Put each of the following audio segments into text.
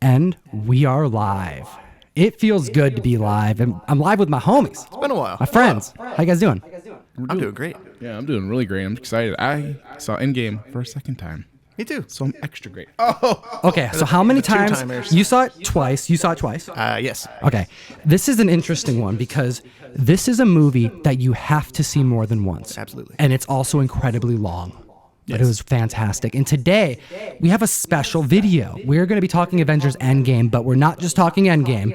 And we are live. It feels good to be live. And I'm live with my homies. It's been a while. My friends. How you guys doing? I'm doing great. Yeah, I'm doing really great. I'm excited. I saw Endgame for a second time. Me too. So I'm extra great. Oh! Okay, so how many times? two-timers. You saw it twice. You saw it twice? Yes. Okay. This is an interesting one because this is a movie that you have to see more than once. Absolutely. And it's also incredibly long. But it was fantastic. And today, we have a special video. We're going to be talking Avengers Endgame, but we're not just talking Endgame.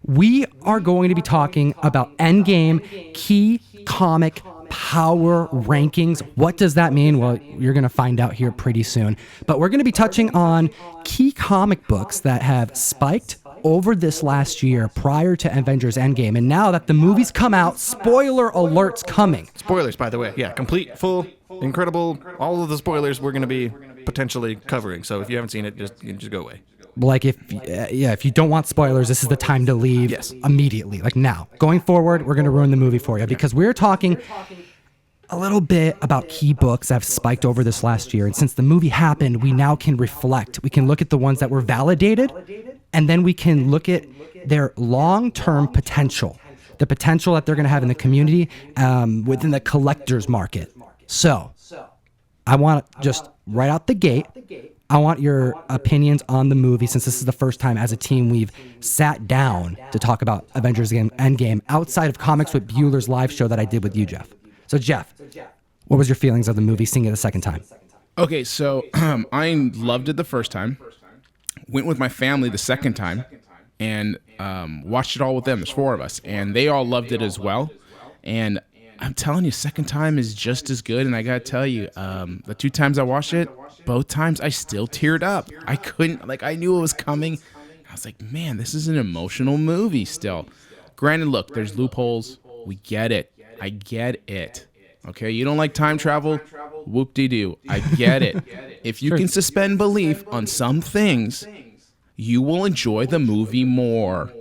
We are going to be talking about Endgame key comic power rankings. What does that mean? Well, you're going to find out here pretty soon. But we're going to be touching on key comic books that have spiked over this last year prior to Avengers Endgame. And now that the movie's come out, spoiler alert's coming. Spoilers, by the way. Yeah, complete, full, incredible, all of the spoilers we're going to be potentially covering. So if you haven't seen it, just go away. Like if you don't want spoilers, this is the time to leave immediately, like now. Going forward, we're going to ruin the movie for you because we're talking a little bit about key books that have spiked over this last year. And since the movie happened, we now can reflect. We can look at the ones that were validated, and then we can look at their long-term potential, the potential that they're going to have in the community, within the collector's market. So I want just right out the gate, I want your opinions on the movie, since this is the first time as a team we've sat down to talk about Avengers Endgame outside of Comics with Bueller's live show that I did with you, Jeff. So, Jeff, what was your feelings of the movie, seeing it a second time? Okay, so I loved it the first time. Went with my family the second time and watched it all with them. There's 4 of us, and they all loved it as well. And I'm telling you, second time is just as good. And I gotta tell you, the 2 times I watched it, both times I still teared up. I couldn't, I knew it was coming. I was like, man, this is an emotional movie still. Granted, look, there's loopholes. We get it. I get it. Okay, you don't like time travel? Whoop-de-doo. I get it. If you can suspend belief on some things, you will enjoy the movie more.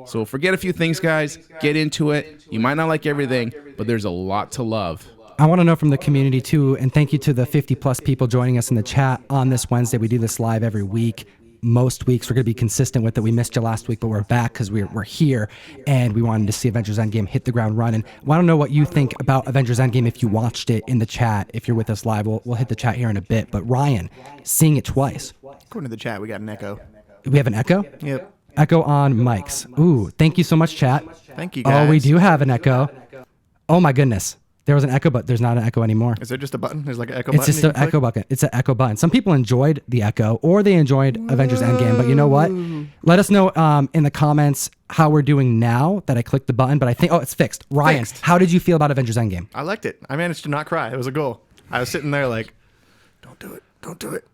So forget a few things, guys. Get into it. You might not like everything, but there's a lot to love. I want to know from the community too, and thank you to the 50 plus people joining us in the chat on this Wednesday. We do this live every week. Most weeks we're going to be consistent with it. We missed you last week, but we're back because we're here, and we wanted to see Avengers Endgame hit the ground running. I want to know what you think about Avengers Endgame if you watched it in the chat. If you're with us live, we'll hit the chat here in a bit. But Ryan, seeing it twice. According to the chat, we got an echo. We have an echo? Yep. Echo on mics. Ooh, thank you so much, chat. Thank you, guys. Oh, we do have an echo. Oh my goodness. There was an echo, but there's not an echo anymore. Is there just a button? There's like an echo It's button? just an echo button. It's an echo button. Some people enjoyed the echo, or they enjoyed Avengers Endgame. But you know what? Let us know in the comments how we're doing now that I clicked the button. But I think, it's fixed. Ryan, how did you feel about Avengers Endgame? I liked it. I managed to not cry. It was a goal. I was sitting there like, don't do it. Don't do it.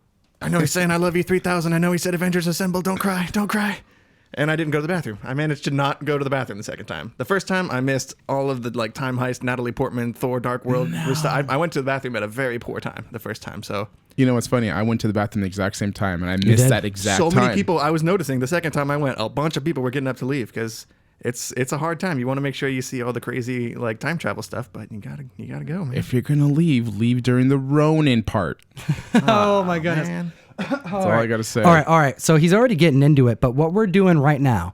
I know he's saying I love you 3000. I know he said Avengers Assemble. Don't cry. Don't cry. And I didn't go to the bathroom. I managed to not go to the bathroom the second time. The first time, I missed all of the time heist, Natalie Portman, Thor, Dark World. No. I went to the bathroom at a very poor time the first time. So you know what's funny? I went to the bathroom the exact same time, and I missed that exact time. So many people. I was noticing the second time I went, a bunch of people were getting up to leave because it's a hard time. You want to make sure you see all the crazy time travel stuff, but you gotta go, man. If you're gonna leave during the Ronin part. Oh my goodness. Man. That's all I gotta say. All right. So he's already getting into it, but what we're doing right now,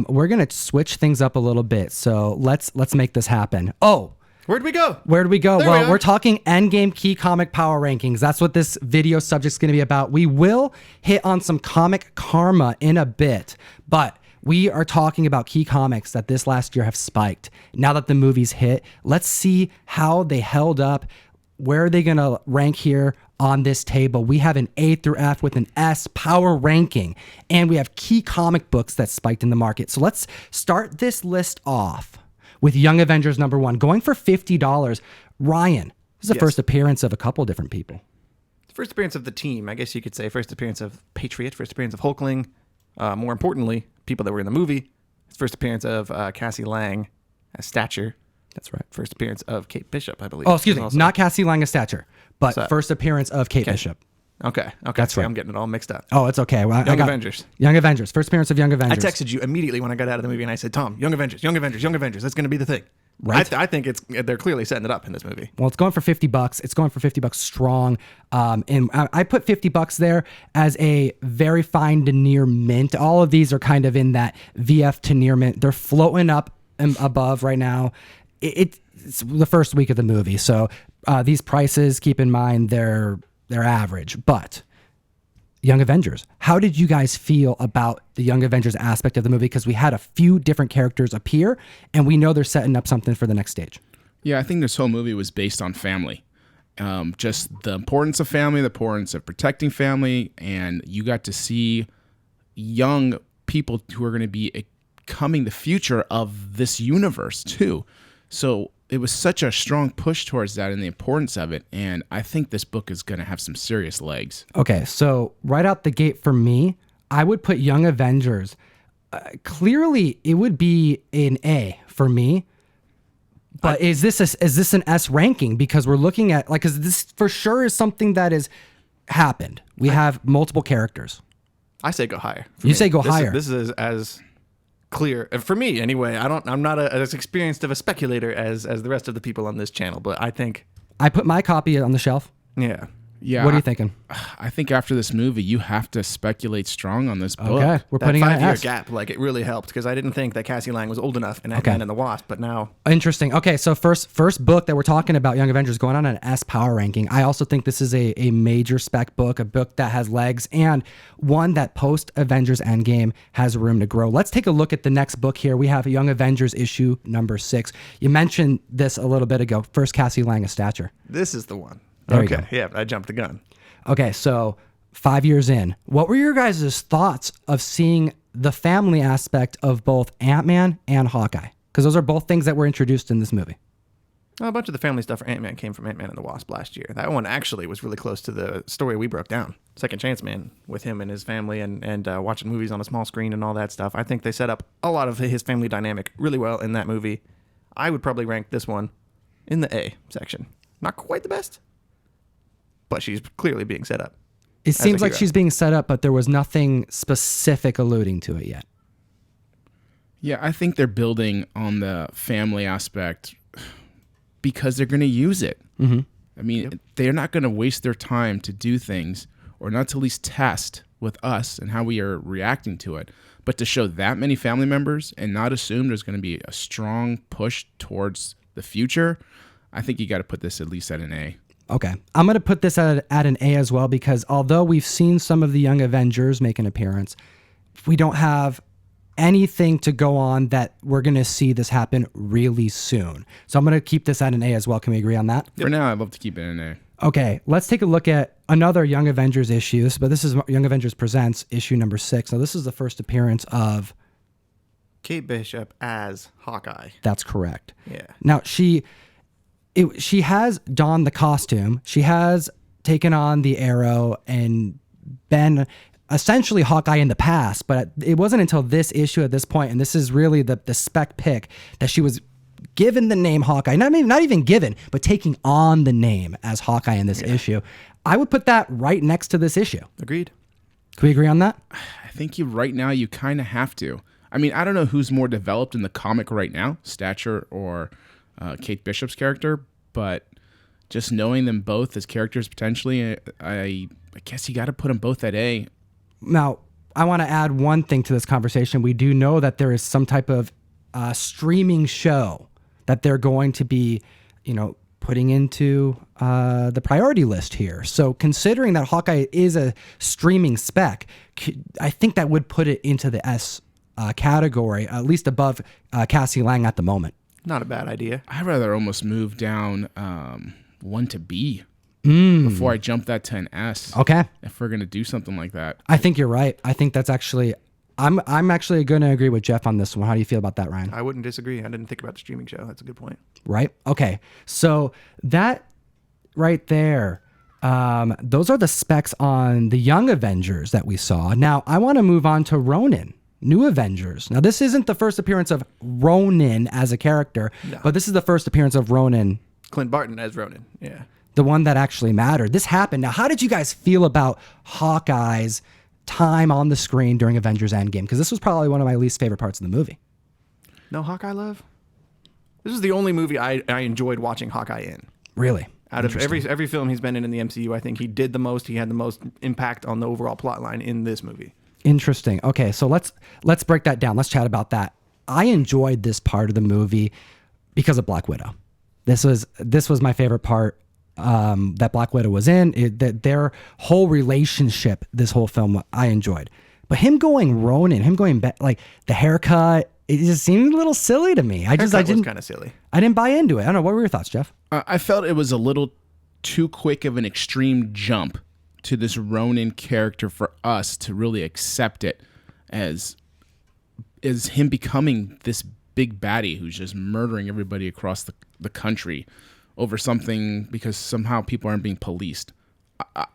we're gonna switch things up a little bit. So let's make this happen. Oh, where'd we go? Well, we're talking Endgame key comic power rankings. That's what this video subject's gonna be about. We will hit on some comic karma in a bit, but we are talking about key comics that this last year have spiked. Now that the movie's hit, let's see how they held up. Where are they going to rank here on this table? We have an A through F with an S power ranking, and we have key comic books that spiked in the market. So let's start this list off with Young Avengers #1, going for $50. Ryan, this is the first appearance of a couple different people. First appearance of the team, I guess you could say. First appearance of Patriot, first appearance of Hulkling. More importantly, people that were in the movie. First appearance of Cassie Lang as Stature. That's right. First appearance of Kate Bishop, I believe. Oh, excuse me. Not Cassie Lang as Stature, but first appearance of Kate Bishop. Okay. That's right. I'm getting it all mixed up. Oh, it's okay. Well, Young Avengers. Young Avengers. First appearance of Young Avengers. I texted you immediately when I got out of the movie, and I said, Tom, Young Avengers. That's going to be the thing. right? I think they're clearly setting it up in this movie. Well, it's going for $50. It's going for $50 strong. And I put $50 there as a very fine denier mint. All of these are kind of in that VF denier mint. They're floating up and above right now. It's the first week of the movie. So these prices, keep in mind, they're average. But Young Avengers, how did you guys feel about the Young Avengers aspect of the movie? Because we had a few different characters appear, and we know they're setting up something for the next stage. Yeah, I think this whole movie was based on family. Just the importance of family, the importance of protecting family, and you got to see young people who are going to be becoming the future of this universe too. So it was such a strong push towards that and the importance of it, and I think this book is going to have some serious legs. Okay, so right out the gate for me, I would put Young Avengers. Clearly, it would be an A for me. But is this an S ranking? Because we're looking at, like, because this for sure is something that has happened. We have multiple characters. I say go higher. You say go higher. This is as clear for me anyway. I'm not as experienced of a speculator as the rest of the people on this channel, but I think I put my copy on the shelf. Yeah. Yeah. What are you thinking? I think after this movie, you have to speculate strong on this book. Okay, we're That putting it 5-year S. gap, like, it really helped because I didn't think that Cassie Lang was old enough in Ant-Man and the Wasp, but now Interesting. Okay, so first book that we're talking about, Young Avengers, going on an S power ranking. I also think this is a major spec book, a book that has legs, and one that post Avengers Endgame has room to grow. Let's take a look at the next book here. We have Young Avengers issue number 6. You mentioned this a little bit ago. First Cassie Lang of stature. this is the one. There you Okay, go. yeah, I jumped the gun. Okay, so 5 years in, what were your guys' thoughts of seeing the family aspect of both Ant-Man and Hawkeye? Because those are both things that were introduced in this movie. A bunch of the family stuff for Ant-Man came from Ant-Man and the Wasp last year. That one actually was really close to the story we broke down. Second Chance Man, with him and his family and watching movies on a small screen and all that stuff. I think they set up a lot of his family dynamic really well in that movie. I would probably rank this one in the A section. Not quite the best, but she's clearly being set up. It as seems a like hero. she's being set up, but there was nothing specific alluding to it yet. Yeah, I think they're building on the family aspect because they're going to use it. Mm-hmm. I mean, they're not going to waste their time to do things or not to at least test with us and how we are reacting to it, but to show that many family members and not assume there's going to be a strong push towards the future. I think you got to put this at least at an A. Okay. I'm going to put this at an A as well, because although we've seen some of the Young Avengers make an appearance, we don't have anything to go on that we're going to see this happen really soon. So I'm going to keep this at an A as well. Can we agree on that? For now, I'd love to keep it an A. Okay, let's take a look at another Young Avengers issue, but this is Young Avengers Presents issue number 6. Now, this is the first appearance of... Kate Bishop as Hawkeye. That's correct. Yeah. Now, she has donned the costume. She has taken on the arrow and been essentially Hawkeye in the past, but it wasn't until this issue at this point, and this is really the spec pick, that she was given the name Hawkeye. Not even given, but taking on the name as Hawkeye in this issue. I would put that right next to this issue. Agreed. Can we agree on that? I think right now you kind of have to. I mean, I don't know who's more developed in the comic right now, Stature or Kate Bishop's character, but just knowing them both as characters potentially, I guess you got to put them both at A. Now, I want to add one thing to this conversation. We do know that there is some type of streaming show that they're going to be, putting into the priority list here. So considering that Hawkeye is a streaming spec, I think that would put it into the S category, at least above Cassie Lang at the moment. Not a bad idea. I'd rather almost move down one to B before I jump that to an S. Okay. If we're going to do something like that. I think you're right. I think that's actually... I'm actually going to agree with Jeff on this one. How do you feel about that, Ryan? I wouldn't disagree. I didn't think about the streaming show. That's a good point. Right? Okay. So that right there, those are the specs on the Young Avengers that we saw. Now, I want to move on to Ronin, New Avengers. Now, this isn't the first appearance of Ronin as a character, but this is the first appearance of Ronin. Clint Barton as Ronin. Yeah. The one that actually mattered. This happened. Now, how did you guys feel about Hawkeye's time on the screen during Avengers Endgame? Because this was probably one of my least favorite parts of the movie. No Hawkeye love? This is the only movie I enjoyed watching Hawkeye in. Really? Out of every film he's been in the MCU, I think he did the most. He had the most impact on the overall plot line in this movie. Interesting. Okay, so let's break that down. Let's chat about that. I enjoyed this part of the movie because of Black Widow. This was my favorite part that Black Widow was in. Their whole relationship, this whole film, I enjoyed. But him going Ronin, him going back, like the haircut, it just seemed a little silly to me. I didn't kind of silly. I didn't buy into it. I don't know. What were your thoughts, Jeff? I felt it was a little too quick of an extreme jump to this Ronin character for us to really accept it as him becoming this big baddie who's just murdering everybody across the country over something because somehow people aren't being policed.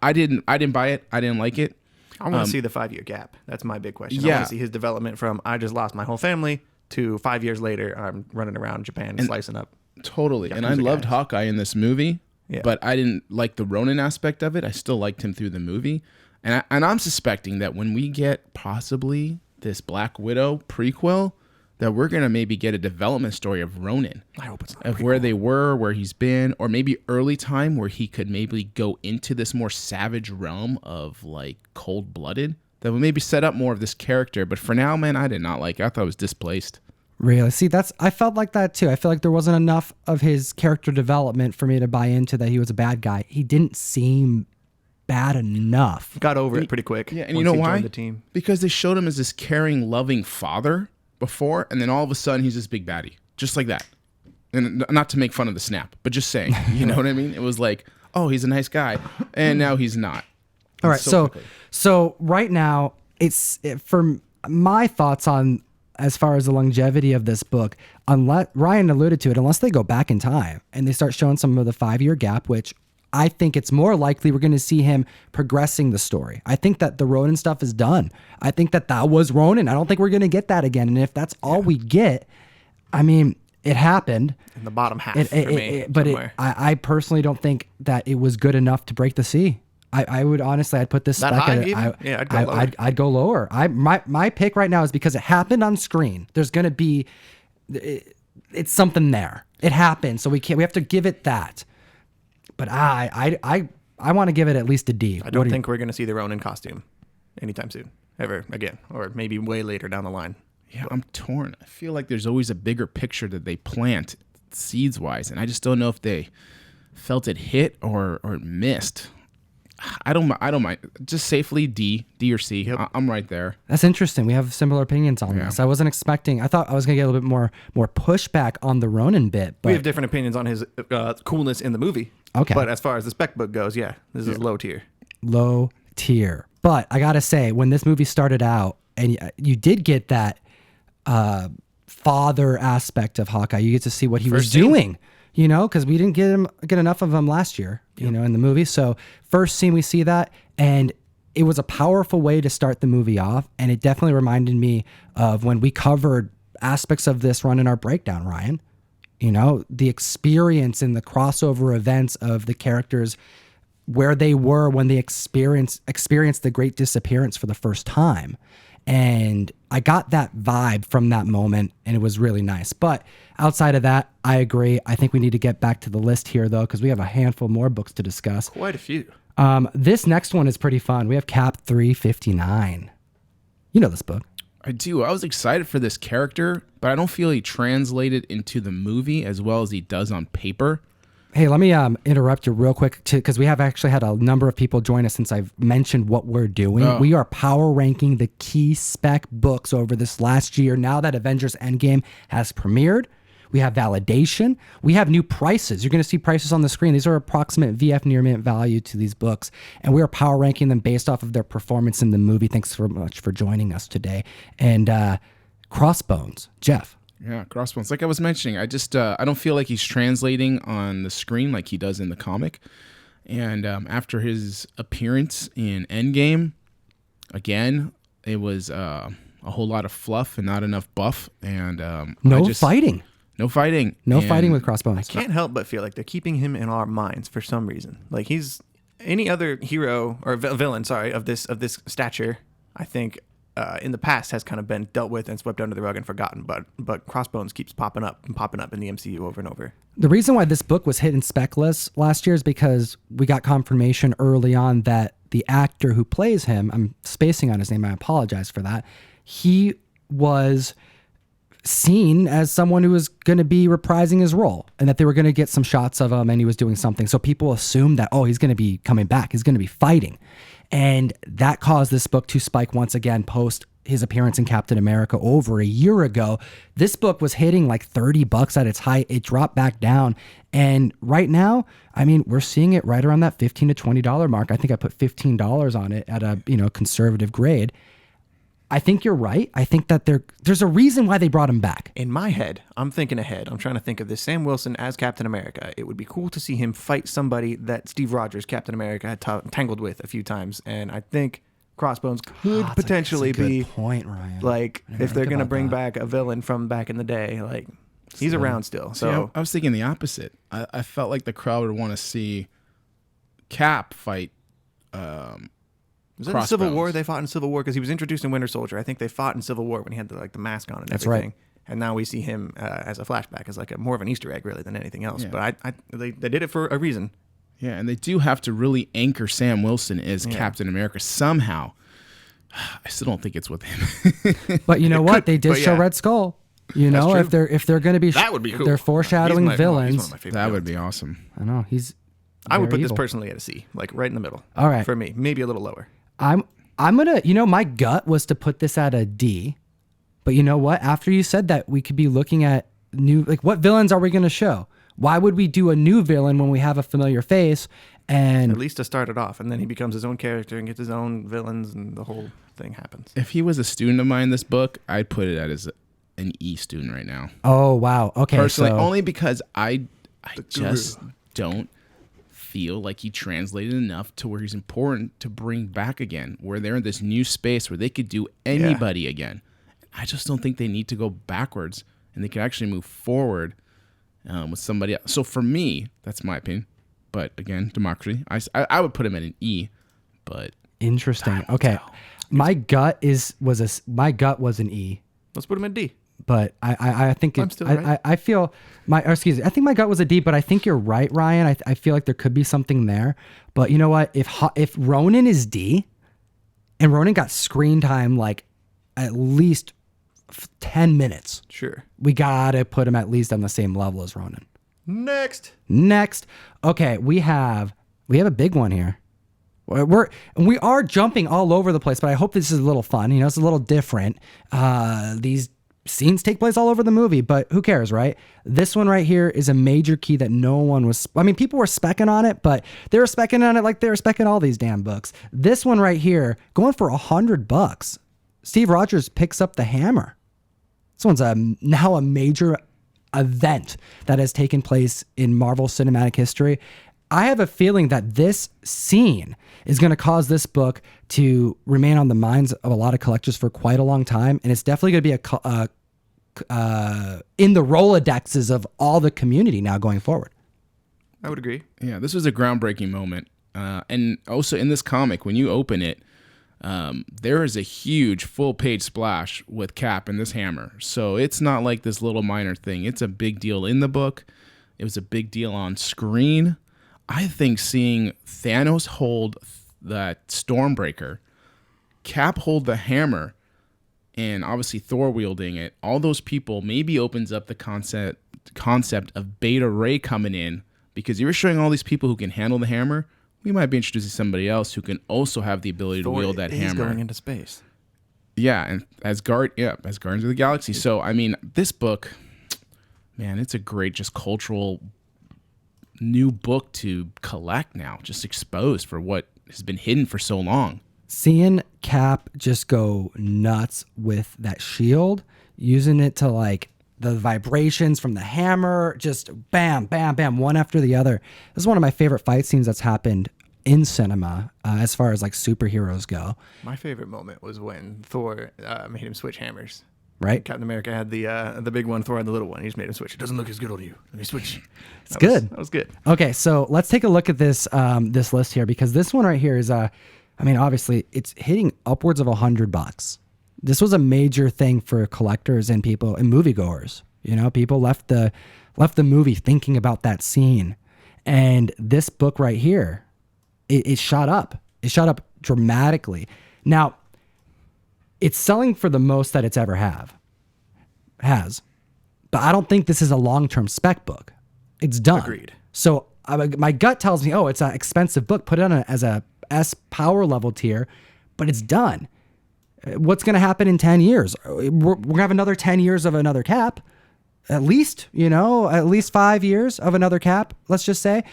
I didn't buy it. I didn't like it. I want to see the 5-year gap. That's my big question. I want to see his development from I just lost my whole family to 5 years later I'm running around Japan and slicing up. Totally. And I loved Hawkeye in this movie, but I didn't like the Ronin aspect of it. I still liked him through the movie. And I'm suspecting that when we get possibly this Black Widow prequel, that we're going to maybe get a development story of Ronin. I hope it's not of where they were, where he's been, or maybe early time where he could maybe go into this more savage realm of like cold-blooded that would maybe set up more of this character. But for now, man, I did not like it. I thought it was displaced. Really? See, I felt like that too. I feel like there wasn't enough of his character development for me to buy into that he was a bad guy. He didn't seem bad enough. Got over it pretty quick. Yeah, and you know why? The team. Because they showed him as this caring, loving father before, and then all of a sudden he's this big baddie, just like that. And not to make fun of the snap, but just saying, you know what I mean? It was like, oh, he's a nice guy, and now he's not. All right, so right now, for my thoughts on as far as the longevity of this book, unless Ryan alluded to it, unless they go back in time and they start showing some of the 5-year gap, which I think it's more likely we're going to see him progressing the story. I think that the Ronin stuff is done. I think that was Ronin. I don't think we're going to get that again. And if that's all we get, I mean, it happened. In the bottom half for me. But I personally don't think that it was good enough to break the sea. I would honestly, I'd put this that back high, at, I'd go lower. I'd go lower. My pick right now is because it happened on screen. There's going to be, it's something there. It happened. So we have to give it that. But I want to give it at least a D. I don't think we're going to see the Ronin costume anytime soon, ever again, or maybe way later down the line. Yeah, I'm torn. I feel like there's always a bigger picture that they plant seeds-wise, and I just don't know if they felt it hit or missed. I don't mind. Just safely D or C. Yep. I'm right there. That's interesting. We have similar opinions on this. I wasn't expecting. I thought I was going to get a little bit more pushback on the Ronin bit. But we have different opinions on his coolness in the movie. Okay. But as far as the spec book goes, this is low tier. Low tier. But I got to say, when this movie started out, and you did get that father aspect of Hawkeye, you get to see what he was doing. You know, because we didn't get enough of him last year, you know, in the movie. So first scene we see that, and it was a powerful way to start the movie off. And it definitely reminded me of when we covered aspects of this run in our breakdown, Ryan. You know, the experience and the crossover events of the characters, where they were when they experienced the Great Disappearance for the first time. And I got that vibe from that moment, and it was really nice. But outside of that, I agree. I think we need to get back to the list here, though, because we have a handful more books to discuss. Quite a few. This next one is pretty fun. We have Cap 359. You know this book. I do. I was excited for this character, but I don't feel he translated into the movie as well as he does on paper. Hey, let me interrupt you real quick because we have actually had a number of people join us since I've mentioned what we're doing. Oh. We are power ranking the key spec books over this last year. Now that Avengers Endgame has premiered, we have validation. We have new prices. You're going to see prices on the screen. These are approximate VF near mint value to these books, and we are power ranking them based off of their performance in the movie. Thanks so much for joining us today. And Crossbones, Jeff. Yeah, Crossbones. Like I was mentioning, I just I don't feel like he's translating on the screen like he does in the comic. And after his appearance in Endgame, again, it was a whole lot of fluff and not enough buff. And no fighting. No fighting. No fighting with Crossbones. I can't help but feel like they're keeping him in our minds for some reason. Like he's any other hero or villain, of this stature. I think in the past has kind of been dealt with and swept under the rug and forgotten. But Crossbones keeps popping up in the MCU over and over. The reason why this book was hit in spec list last year is because we got confirmation early on that the actor who plays him, I'm spacing on his name, I apologize for that, he was seen as someone who was going to be reprising his role and that they were going to get some shots of him and he was doing something. So people assumed that, oh, he's going to be coming back. He's going to be fighting. And that caused this book to spike once again post his appearance in Captain America over a year ago. This book was hitting like $30 at its height. It dropped back down. And right now, I mean, we're seeing it right around that $15 to $20 mark. I think I put $15 on it at a, conservative grade. I think you're right. I think that there's a reason why they brought him back. In my head, I'm thinking ahead. I'm trying to think of this Sam Wilson as Captain America. It would be cool to see him fight somebody that Steve Rogers, Captain America, had tangled with a few times. And I think Crossbones could potentially be point, Ryan. Like if they're going to bring back a villain from back in the day, like he's around still. So see, I was thinking the opposite. I felt like the crowd would want to see Cap fight. Was that in Civil War? They fought in Civil War because he was introduced in Winter Soldier. I think they fought in Civil War when he had the mask on and That's everything. right. And now we see him as a flashback, as like more of an Easter egg really than anything else. Yeah. But they did it for a reason. Yeah, and they do have to really anchor Sam Wilson as Captain America somehow. I still don't think it's with him. But you know what? They did show Red Skull. You know, if they're going to be, that would be cool. They're foreshadowing villains. He's one of my favorite That villains. would be awesome. I know I would put evil. this personally at a C, like right in the middle. All right. For me, maybe a little lower. I'm gonna, my gut was to put this at a D, but you know what? After you said that, we could be looking at new, like, what villains are we gonna show? Why would we do a new villain when we have a familiar face? And At least to start it off, and then he becomes his own character and gets his own villains, and the whole thing happens. If he was a student of mine, this book, I'd put it as an E student right now. oh wow, okay, Personally, so only because I just don't feel like he translated enough to where he's important to bring back again, where they're in this new space where they could do anybody again. I just don't think they need to go backwards, and they can actually move forward with somebody else. So for me, that's my opinion. But again, democracy. I would put him at an E, but interesting. Okay, my gut was an E. Let's put him at D. But I think I'm still right. I feel I think my gut was a D, but I think you're right, Ryan. I feel like there could be something there. But you know what? If Ronin is D, and Ronin got screen time like at least 10 minutes, Sure. we gotta put him at least on the same level as Ronin. Next. Okay, we have a big one here. We are jumping all over the place, but I hope this is a little fun. It's a little different. These scenes take place all over the movie, but who cares, right? This one right here is a major key that no one was. I mean, people were specking on it, but they were specking on it like they were specking all these damn books. This one right here, going for $100. Steve Rogers picks up the hammer. This one's now a major event that has taken place in Marvel Cinematic history. I have a feeling that this scene is going to cause this book to remain on the minds of a lot of collectors for quite a long time, and it's definitely going to be in the Rolodexes of all the community now going forward. I would agree. yeah, this was a groundbreaking moment. And also in this comic, when you open it, there is a huge full-page splash with Cap and this hammer. So it's not like this little minor thing. It's a big deal in the book. It was a big deal on screen. I think seeing Thanos hold that Stormbreaker, Cap hold the hammer, and obviously Thor wielding it, all those people maybe opens up the concept of Beta Ray coming in, because you're showing all these people who can handle the hammer. We might be introducing somebody else who can also have the ability to wield that hammer. He's going into space. Yeah, and as Guardians of the Galaxy. So I mean, this book, man, it's a great just cultural new book to collect now, just exposed for what has been hidden for so long. Seeing Cap just go nuts with that shield, using it to like the vibrations from the hammer, just bam, bam, bam, one after the other. This is one of my favorite fight scenes that's happened in cinema as far as like superheroes go. My favorite moment was when Thor made him switch hammers. Right? Captain America had the big one, Thor had the little one. He just made him switch. It doesn't look as good on you. Let me switch. It's good. That was good. Okay, so let's take a look at this this list here, because this one right here is obviously it's hitting upwards of $100. This was a major thing for collectors and people and moviegoers. You know, people left the movie thinking about that scene. And this book right here, it shot up. It shot up dramatically. Now, it's selling for the most that it's ever has. But I don't think this is a long-term spec book. It's done. Agreed. So my gut tells me, oh, it's an expensive book. Put it on as a S power level tier, but it's done. What's going to happen in 10 years? We're going to have another 10 years of another Cap. At least, at least 5 years of another Cap. Let's just say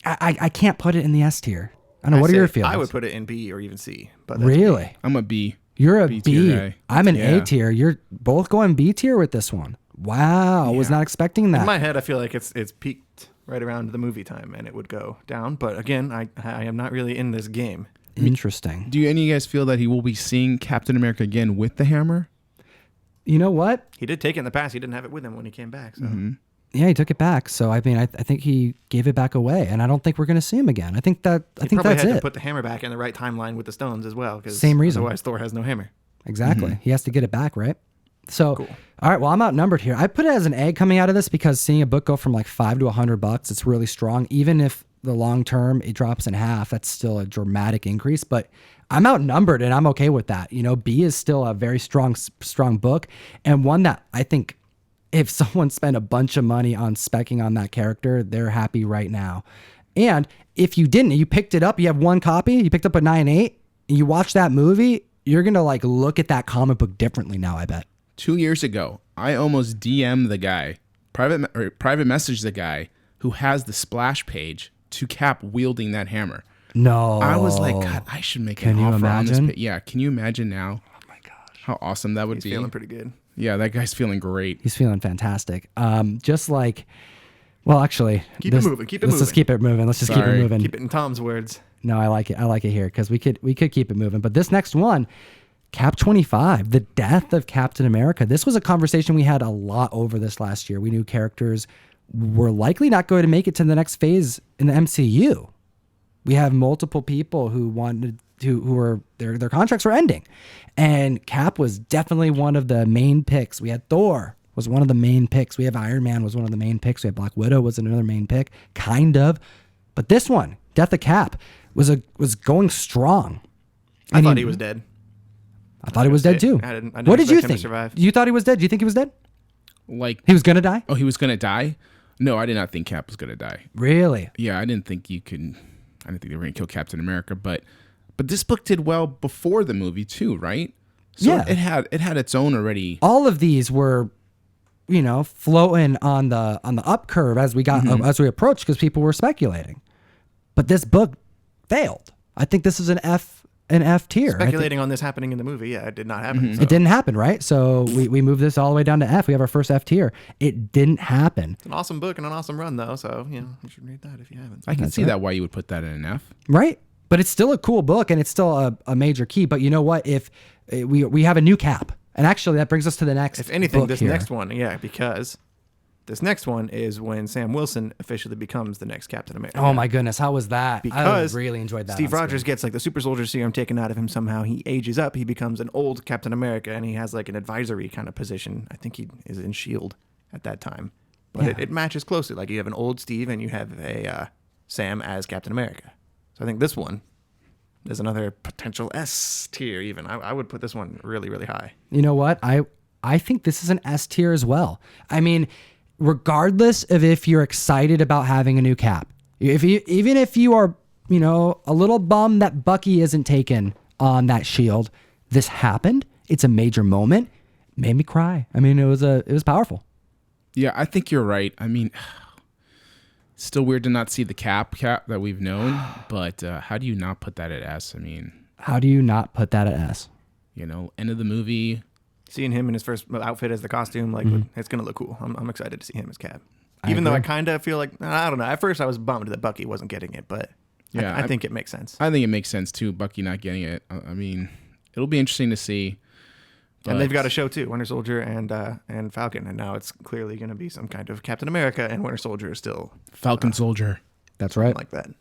I can't put it in the S tier. I don't know. What are your feelings? I would put it in B or even C. But really? B. I'm a B. You're a B. B. I'm an A tier. You're both going B tier with this one. Wow. I was not expecting that. In my head, I feel like it's peaked right around the movie time and it would go down. But again, I am not really in this game. Interesting. Do any of you guys feel that he will be seeing Captain America again with the hammer? You know what? He did take it in the past. He didn't have it with him when he came back. So. Mm-hmm. Yeah, he took it back. So I mean, I think he gave it back away, and I don't think we're going to see him again. I think that's had it. To put the hammer back in the right timeline with the stones as well. Same reason. Otherwise, Thor has no hammer. Exactly. He has to get it back, right? So, cool. All right. Well, I'm outnumbered here. I put it as an A coming out of this because seeing a book go from like $5 to $100, it's really strong. Even if the long term it drops in half, that's still a dramatic increase. But I'm outnumbered, and I'm okay with that. B is still a very strong book, and one that I think if someone spent a bunch of money on speccing on that character, they're happy right now. And if you didn't, you picked it up, you have one copy, you picked up a 9.8, and you watch that movie, you're gonna like look at that comic book differently now. I bet. 2 years ago, I almost DM'd the guy, private message the guy who has the splash page to Cap wielding that hammer. No, I was like, God, I should make an offer on this. Yeah, can you imagine now? Oh my gosh, how awesome that would be. He's feeling pretty good. Yeah, that guy's feeling great. He's feeling fantastic. Just like, well, actually, keep it moving. Let's just keep it moving. Let's just keep it moving. Keep it in Tom's words. No, I like it. I like it here because we could keep it moving. But this next one, Cap 25, the death of Captain America. This was a conversation we had a lot over this last year. We knew characters were likely not going to make it to the next phase in the MCU. We have multiple people who wanted who were their contracts were ending, and Cap was definitely one of the main picks. We had Thor was one of the main picks. We have Iron Man was one of the main picks. We had Black Widow was another main pick, kind of. But this one, Death of Cap, was going strong. I thought he was dead. I thought he was dead too. I didn't what did you expect him think? to survive. You thought he was dead? Do you think he was dead? Like he was gonna die? Oh, he was gonna die? No, I did not think Cap was gonna die. Really? Yeah, I didn't think they were gonna kill Captain America, but this book did well before the movie too, right? So yeah. it had its own already. All of these were, floating on the up curve as we got as we approached because people were speculating. But this book failed. I think this is an F tier. Speculating on this happening in the movie, yeah, it did not happen. So. It didn't happen, right? So we moved this all the way down to F. We have our first F tier. It didn't happen. It's an awesome book and an awesome run, though. So you should read that if you haven't. I can see that why you would put that in an F. Right. But it's still a cool book and it's still a major key. But you know what? If we have a new Cap, and actually that brings us to the next. If anything, this here. next one, yeah, because this next one is when Sam Wilson officially becomes the next Captain America. Oh my goodness, how was that? Because I really enjoyed that. Steve Rogers gets like the super soldier serum taken out of him somehow. He ages up. He becomes an old Captain America, and he has like an advisory kind of position. I think he is in S.H.I.E.L.D. at that time. But it matches closely. Like you have an old Steve and you have a Sam as Captain America. So I think this one is another potential S tier even. I would put this one really, really high. You know what? I think this is an S tier as well. I mean, regardless of if you're excited about having a new Cap, even if you are, a little bummed that Bucky isn't taken on that shield, this happened. It's a major moment. Made me cry. I mean, it was powerful. Yeah, I think you're right. I mean, still weird to not see the Cap that we've known, but how do you not put that at S? I mean, how do you not put that at S? End of the movie. Seeing him in his first outfit as the costume, like it's gonna look cool. I'm excited to see him as Cap. I Even though agree. I kind of feel like I don't know. At first, I was bummed that Bucky wasn't getting it, but yeah, I think it makes sense. I think it makes sense too. Bucky not getting it. I mean, it'll be interesting to see. And they've got a show too, Winter Soldier and Falcon, and now it's clearly going to be some kind of Captain America, and Winter Soldier is still Falcon Soldier. That's right. like that.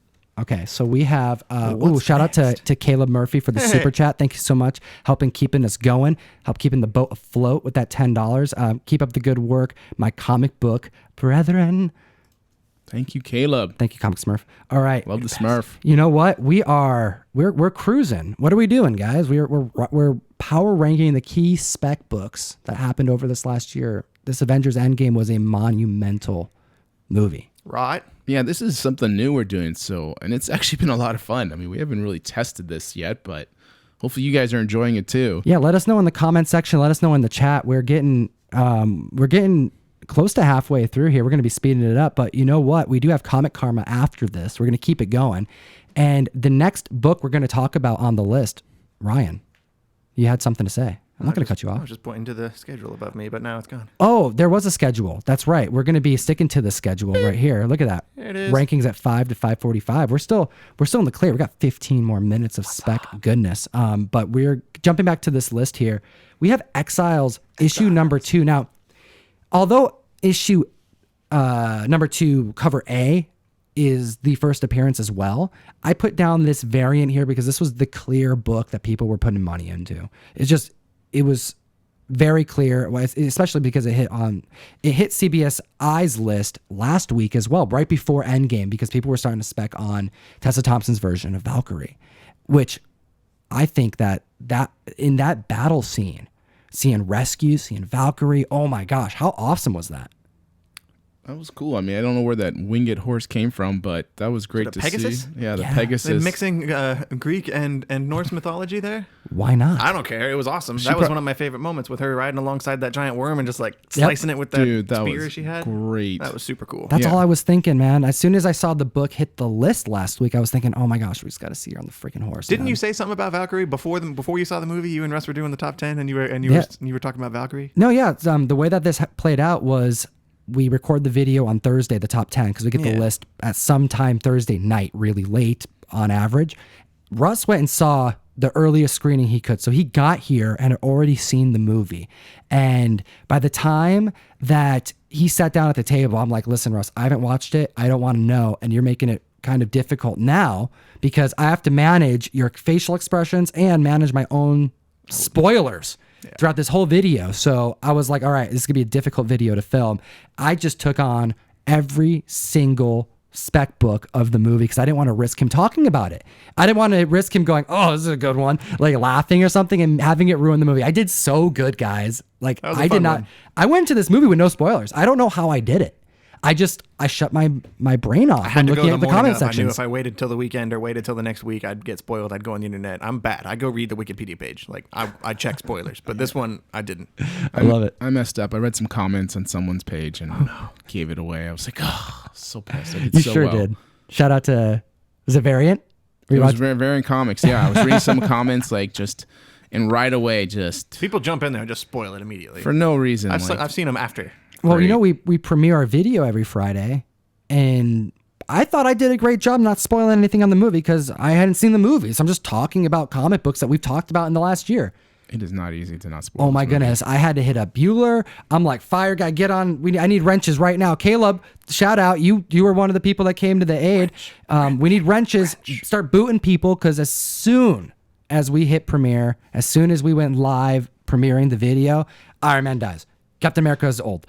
Okay, so we have shout out to Caleb Murphy for the super chat. Thank you so much, helping keeping us going, help keeping the boat afloat with that $10. Keep up the good work, my comic book brethren. Thank you, Caleb. Thank you, Comic Smurf. All right, Love the Smurf. you know what? We're cruising. What are we doing, guys? We're power ranking the key spec books that happened over this last year. This Avengers Endgame was a monumental movie. Right. Yeah, this is something new we're doing. And it's actually been a lot of fun. I mean, we haven't really tested this yet, but hopefully you guys are enjoying it too. Yeah, let us know in the comment section. Let us know in the chat. We're getting close to halfway through here. We're going to be speeding it up, but you know what? We do have Comic Karma after this. We're going to keep it going. And the next book we're going to talk about on the list, Ryan, you had something to say. I'm not going to cut you I off. was just pointing to the schedule above me, but now it's gone. Oh, there was a schedule. That's right. We're going to be sticking to the schedule right here. Look at that. There it is. Rankings at 5 to 5:45. We're still in the clear. We got 15 more minutes of spec goodness. But we're jumping back to this list here. We have Exiles issue number 2. Now, although issue number 2 cover A is the first appearance as well, I put down this variant here because this was the clear book that people were putting money into. It was very clear, especially because it hit CBSI's list last week as well, right before Endgame, because people were starting to spec on Tessa Thompson's version of Valkyrie, which I think that in that battle scene, seeing Rescue, seeing Valkyrie, oh my gosh, how awesome was that? That was cool. I mean, I don't know where that winged horse came from, but that was great to Pegasus? see. Yeah, the Yeah. Pegasus. They're mixing Greek and Norse mythology there. Why not? I don't care. It was awesome. That was one of my favorite moments with her riding alongside that giant worm and just like Yep. slicing it with that Dude, that spear was she had. great. That was super cool. That's Yeah. all I was thinking, man. As soon as I saw the book hit the list last week, I was thinking, oh my gosh, we just got to see her on the freaking horse. Didn't man. you say something about Valkyrie before you saw the movie? You and Russ were doing the top 10, and you Yeah. were talking about Valkyrie. No, yeah. It's, the way that this played out was we record the video on Thursday, the top 10, because we get the list at some time Thursday night, really late on average. Russ went and saw the earliest screening he could. So he got here and had already seen the movie. And by the time that he sat down at the table, I'm like, listen, Russ, I haven't watched it. I don't want to know. And you're making it kind of difficult now because I have to manage your facial expressions and manage my own spoilers throughout this whole video. So I was like, all right, this is gonna be a difficult video to film. I just took on every single spec book of the movie because I didn't want to risk him talking about it. I didn't want to risk him going, oh, this is a good one, like laughing or something and having it ruin the movie. I did so good, guys. Like was a I did fun not, one. I went into this movie with no spoilers. I don't know how I did it. I shut my brain off I had when to go looking at the morning comment of. I knew sections. if I waited till the weekend or waited till the next week, I'd get spoiled. I'd go on the internet. I'm bad. I go read the Wikipedia page. Like I check spoilers, but this one I didn't. I love it. I messed up. I read some comments on someone's page and gave it away. I was like, oh, so pissed. I did You so sure well. did. Shout out to, was it Variant? It was Variant Comics. Yeah, I was reading some comments and right away just People jump in there and just spoil it immediately. for no reason. I've seen them after. Well, you Great. know, we premiere our video every Friday, and I thought I did a great job not spoiling anything on the movie because I hadn't seen the movie. So I'm just talking about comic books that we've talked about in the last year. It is not easy to not spoil. Oh my this movie. goodness. I had to hit up Bueller. I'm like, fire guy, get on. I need wrenches right now. Caleb, shout out. You were one of the people that came to the aid. We need wrenches. Start booting people because as soon as we hit premiere, as soon as we went live premiering the video, Iron Man dies. Captain America is old.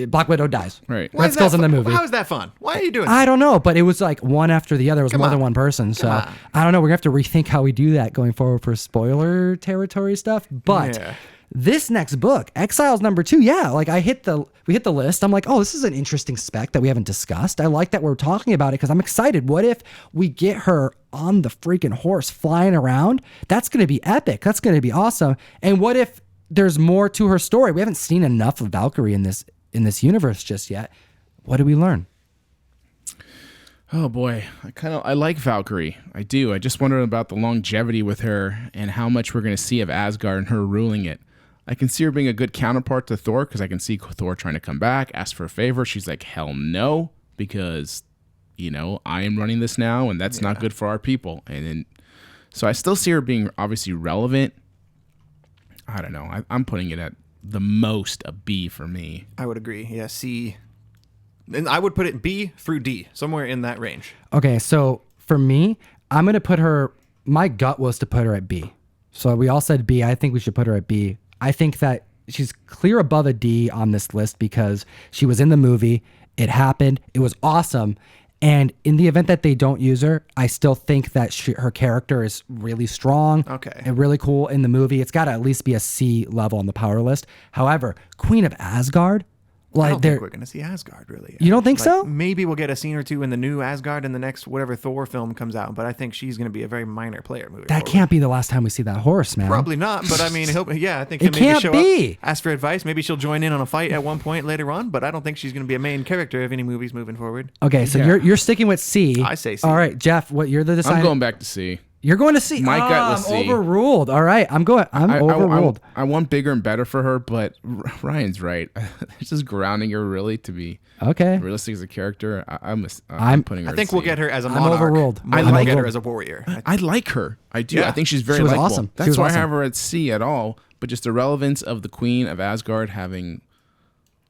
Black Widow dies. Right. Why Red is that Skull's in the fun? movie. How is that fun? Why are you doing that? I don't know, but it was like one after the other. It was more than on. one person. So on. I don't know. We're going to have to rethink how we do that going forward for spoiler territory stuff. But Yeah. this next book, Exiles number 2, yeah, like we hit the list. I'm like, oh, this is an interesting spec that we haven't discussed. I like that we're talking about it because I'm excited. What if we get her on the freaking horse flying around? That's going to be epic. That's going to be awesome. And what if there's more to her story? We haven't seen enough of Valkyrie in this universe just yet. What do we learn? Oh boy, I like Valkyrie. I do. I just wonder about the longevity with her and how much we're going to see of Asgard and her ruling it. I can see her being a good counterpart to Thor because I can see Thor trying to come back, ask for a favor. She's like, hell no, because I am running this now, and that's not good for our people. And then, so I still see her being obviously relevant. I don't know. I'm putting it at the most a B for me. I would agree. Yeah, C. And I would put it B through D, somewhere in that range. Okay, so for me, I'm gonna put her. My gut was to put her at B. So we all said B. I think we should put her at B. I think that she's clear above a D on this list because she was in the movie. It happened. It was awesome. And in the event that they don't use her, I still think that her character is really strong. Okay. And really cool in the movie. It's got to at least be a C level on the power list. However, Queen of Asgard, I don't think we're going to see Asgard, really. You don't think so? Maybe we'll get a scene or two in the new Asgard in the next whatever Thor film comes out, but I think she's going to be a very minor player moving That forward. can't be the last time we see that horse, man. Probably not, but I mean, I think It he'll maybe can't show be. up, ask for advice. Maybe she'll join in on a fight at one point later on, but I don't think she's going to be a main character of any movies moving forward. Okay, so you're sticking with C. I say C. All right, Jeff, you're the deciding. I'm going back to C. You're going to C. My gut was I'm C. overruled. All right, I'm overruled. I want bigger and better for her, but Ryan's right. It's just grounding her really to be realistic as a character. I'm putting her. I think at we'll C. get her as a I'm monarch. overruled. I I'm like overruled. get her as a warrior. I like her. I do. Yeah. I think she's very She was likable. awesome. She That's was why awesome. I have her at C at all. But just the relevance of the Queen of Asgard having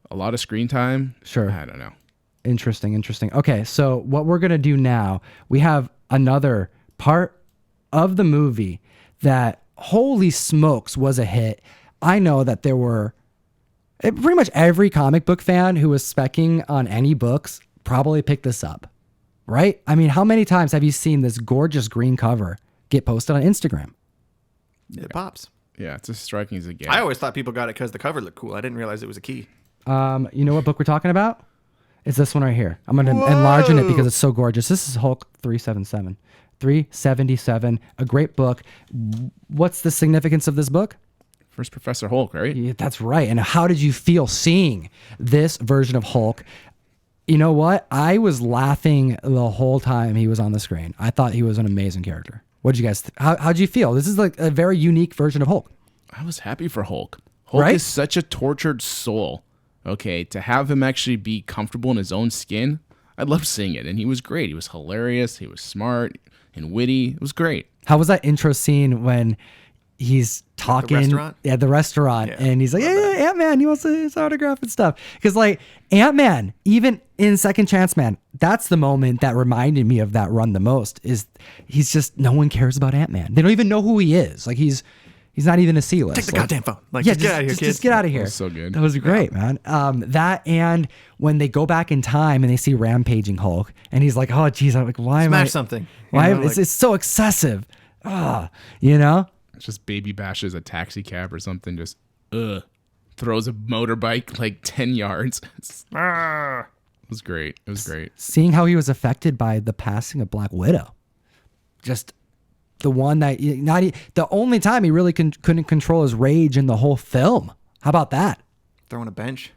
a lot of screen time. Sure. I don't know. Interesting. Okay, so what we're gonna do now, we have another part of the movie that, holy smokes, was a hit. I know that there were pretty much every comic book fan who was specking on any books probably picked this up, right? I mean, how many times have you seen this gorgeous green cover get posted on Instagram? It pops. Yeah, it's as striking as it gets. I always thought people got it because the cover looked cool. I didn't realize it was a key. You know what book we're talking about? It's this one right here. I'm going to enlarge it because it's so gorgeous. This is Hulk 377. 377, a great book. What's the significance of this book? First Professor Hulk, right? Yeah, that's right. And how did you feel seeing this version of Hulk? You know what? I was laughing the whole time he was on the screen. I thought he was an amazing character. What did you guys? How'd you feel? This is like a very unique version of Hulk. I was happy for Hulk. Hulk Right? is such a tortured soul. Okay, to have him actually be comfortable in his own skin, I loved seeing it. And he was great. He was hilarious. He was smart and witty. It was great. How was that intro scene when he's talking restaurant? at the restaurant and he's like, hey, Ant-Man, he wants his autograph and stuff. Because like Ant-Man, even in Second Chance Man, that's the moment that reminded me of that run the most. Is he's just, no one cares about Ant-Man. They don't even know who he is. Like he's not even a C-list. Take the goddamn phone. Like, Yeah, just get out of here, kids. Just get out of here. That was so good. That was great, man. That and when they go back in time and they see rampaging Hulk, and he's like, "Oh, geez, I'm like, why am I Smash something. Why? You know, It's so excessive." You know. It's just baby bashes a taxi cab or something. Just throws a motorbike like 10 yards. It was great. It was great. Seeing how he was affected by the passing of Black Widow, just the one that the only time he really couldn't control his rage in the whole film. How about that? Throwing a bench.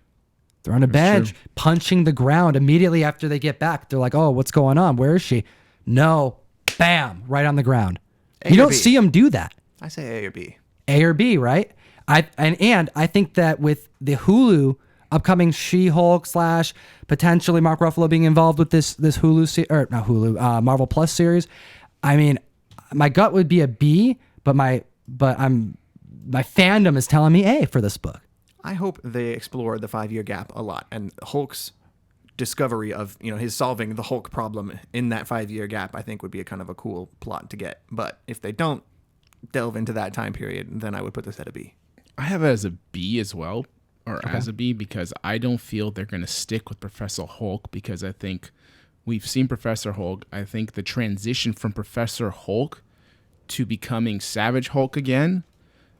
They're on a bench, punching the ground immediately after they get back. They're like, "Oh, what's going on? Where is she?" No, bam, right on the ground. A You or don't B? see him do that. I say A or B. A or B, right? And I think that with the Hulu upcoming She-Hulk / potentially Mark Ruffalo being involved with this Marvel Plus series, I mean, my gut would be a B, but my fandom is telling me A for this book. I hope they explore the 5-year gap a lot, and Hulk's discovery of his solving the Hulk problem in that 5-year gap, I think would be a kind of a cool plot to get. But if they don't delve into that time period, then I would put this at a B. I have it as a B as well, or as a B, because I don't feel they're going to stick with Professor Hulk, because I think we've seen Professor Hulk. I think the transition from Professor Hulk to becoming Savage Hulk again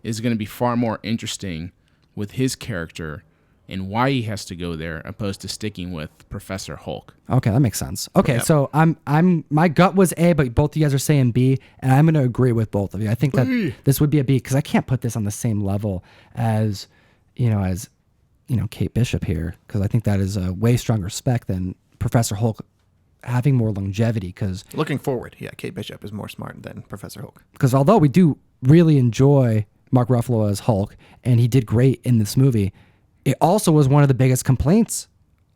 is going to be far more interesting with his character and why he has to go there, opposed to sticking with Professor Hulk. Okay, that makes sense. Okay, so I'm my gut was A, but both of you guys are saying B, and I'm going to agree with both of you. I think that this would be a B because I can't put this on the same level as Kate Bishop here, because I think that is a way stronger spec than Professor Hulk having more longevity. Because Looking forward, Kate Bishop is more smart than Professor Hulk. although we do really enjoy Mark Ruffalo as Hulk, and he did great in this movie, it also was one of the biggest complaints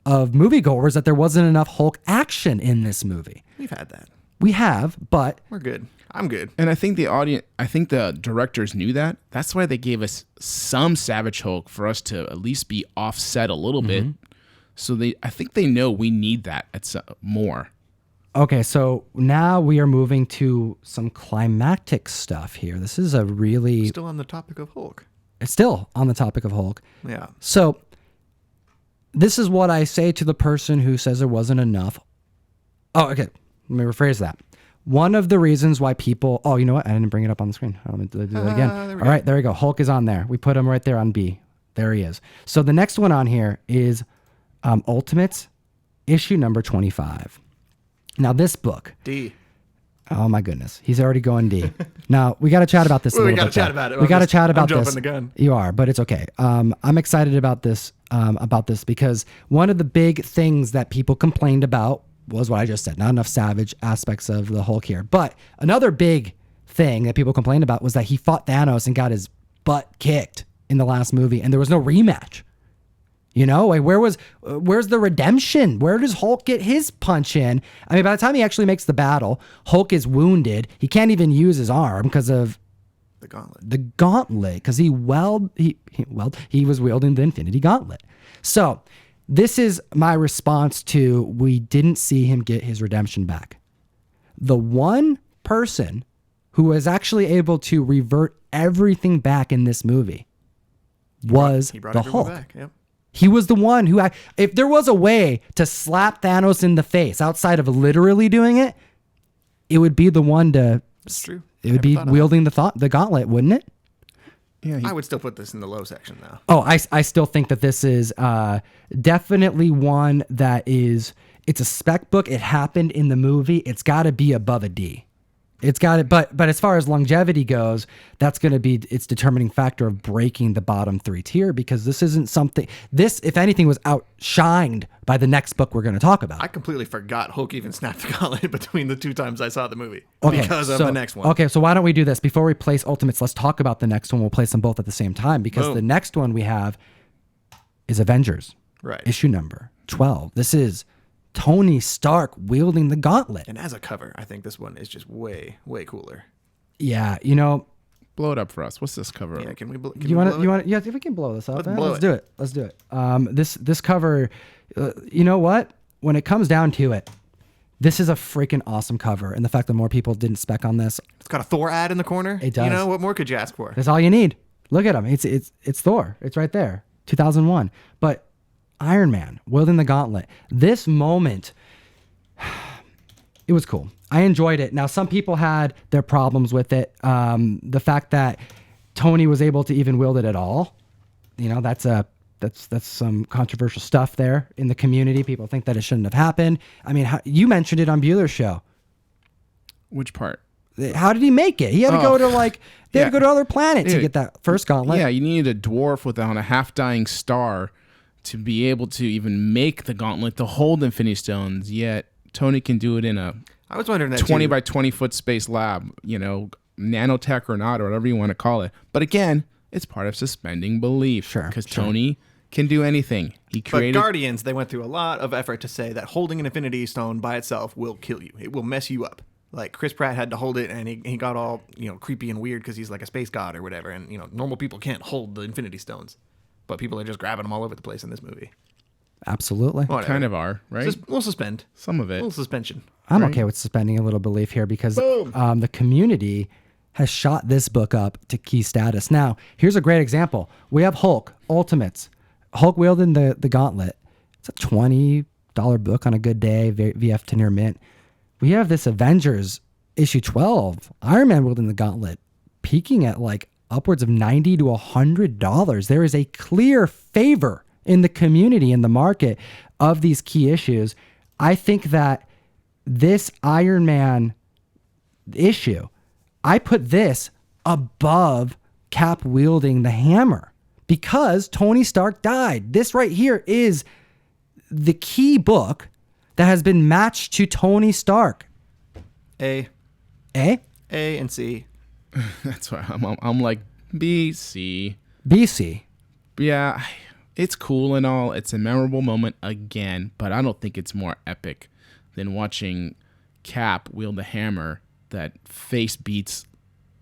of moviegoers that there wasn't enough Hulk action in this movie. We've had that. We have, but We're good. I'm good. And I think the directors knew that. That's why they gave us some Savage Hulk for us to at least be offset a little bit. So I think they know we need that more. Okay, so now we are moving to some climactic stuff here. This is a really... Still on the topic of Hulk. It's still on the topic of Hulk. Yeah. So this is what I say to the person who says there wasn't enough. Oh, okay. Let me rephrase that. One of the reasons why people... Oh, you know what? I didn't bring it up on the screen. I'm going to do that again. All right, there we go. Hulk is on there. We put him right there on B. There he is. So the next one on here is Ultimates, issue number 25. Now, this book... D. Oh, my goodness. He's already going D. Now, we got to chat about this a little bit. We got to chat about it. We got to chat about I'm this. jumping the gun. You are, but it's okay. I'm excited about this because one of the big things that people complained about was what I just said. Not enough savage aspects of the Hulk here. But another big thing that people complained about was that he fought Thanos and got his butt kicked in the last movie, and there was no rematch. You know, like where's the redemption? Where does Hulk get his punch in? I mean, by the time he actually makes the battle, Hulk is wounded. He can't even use his arm because of the gauntlet. The gauntlet, because he was wielding the Infinity Gauntlet. So this is my response to we didn't see him get his redemption back. The one person who was actually able to revert everything back in this movie was the Hulk. Back. Yep. He was the one who, if there was a way to slap Thanos in the face outside of literally doing it, it would be the one to. That's true. It would be wielding the gauntlet, wouldn't it? Yeah, I would still put this in the low section though. Oh, I still think that this is definitely one that is. It's a spec book. It happened in the movie. It's got to be above a D. It's got it, but as far as longevity goes, that's going to be its determining factor of breaking the bottom 3 tier, because this isn't something. This, if anything, was outshined by the next book we're going to talk about. I completely forgot Hulk even snapped the gauntlet between the 2 times I saw the movie because of so, the next one. Okay, so why don't we do this before we place Ultimates? Let's talk about the next one. We'll place them both at the same time, because the next one we have is Avengers, issue number 12. This is Tony Stark wielding the gauntlet. And as a cover, I think this one is just way, way cooler. Yeah, you know. Blow it up for us. What's this cover? Yeah, can we blow yeah, if we can blow this up. Let's do it. Let's do it. This cover, you know what? When it comes down to it, this is a freaking awesome cover. And the fact that more people didn't spec on this. It's got a Thor ad in the corner. It does. You know, what more could you ask for? That's all you need. Look at him. It's Thor. It's right there. 2001. But Iron Man wielding the gauntlet. This moment, it was cool. I enjoyed it. Now, some people had their problems with it. The fact that Tony was able to even wield it at all, you know, that's some controversial stuff there in the community. People think that it shouldn't have happened. I mean, you mentioned it on Bueller's show. Which part? How did he make it? He had to go to had to go to other planets to get that first gauntlet. Yeah, you needed a dwarf on a half-dying star to be able to even make the gauntlet to hold Infinity Stones, yet Tony can do it in a I was wondering that 20 by 20 foot space lab, you know, nanotech or not, or whatever you want to call it. But again, it's part of suspending belief. Sure. Because Tony can do anything. But Guardians, they went through a lot of effort to say that holding an Infinity Stone by itself will kill you. It will mess you up. Like Chris Pratt had to hold it, and he got all, you know, creepy and weird because he's like a space god or whatever. And, you know, normal people can't hold the Infinity Stones. But people are just grabbing them all over the place in this movie. Absolutely. Whatever. Kind of are, right? We'll suspend. Some of it. A little suspension. I'm okay with suspending a little belief here because the community has shot this book up to key status. Now, here's a great example. We have Hulk, Ultimates. Hulk wielding the gauntlet. It's a $20 book on a good day, VF to near mint. We have this Avengers issue 12, Iron Man wielding the gauntlet, peaking at like upwards of $90 to $100. There is a clear favor in the community, in the market, of these key issues. I think that this Iron Man issue, I put this above Cap wielding the hammer because Tony Stark died. This right here is the key book that has been matched to Tony Stark. A and C. That's why I'm like B, C. Yeah, it's cool and all. It's a memorable moment again, but I don't think it's more epic than watching Cap wield a hammer that face beats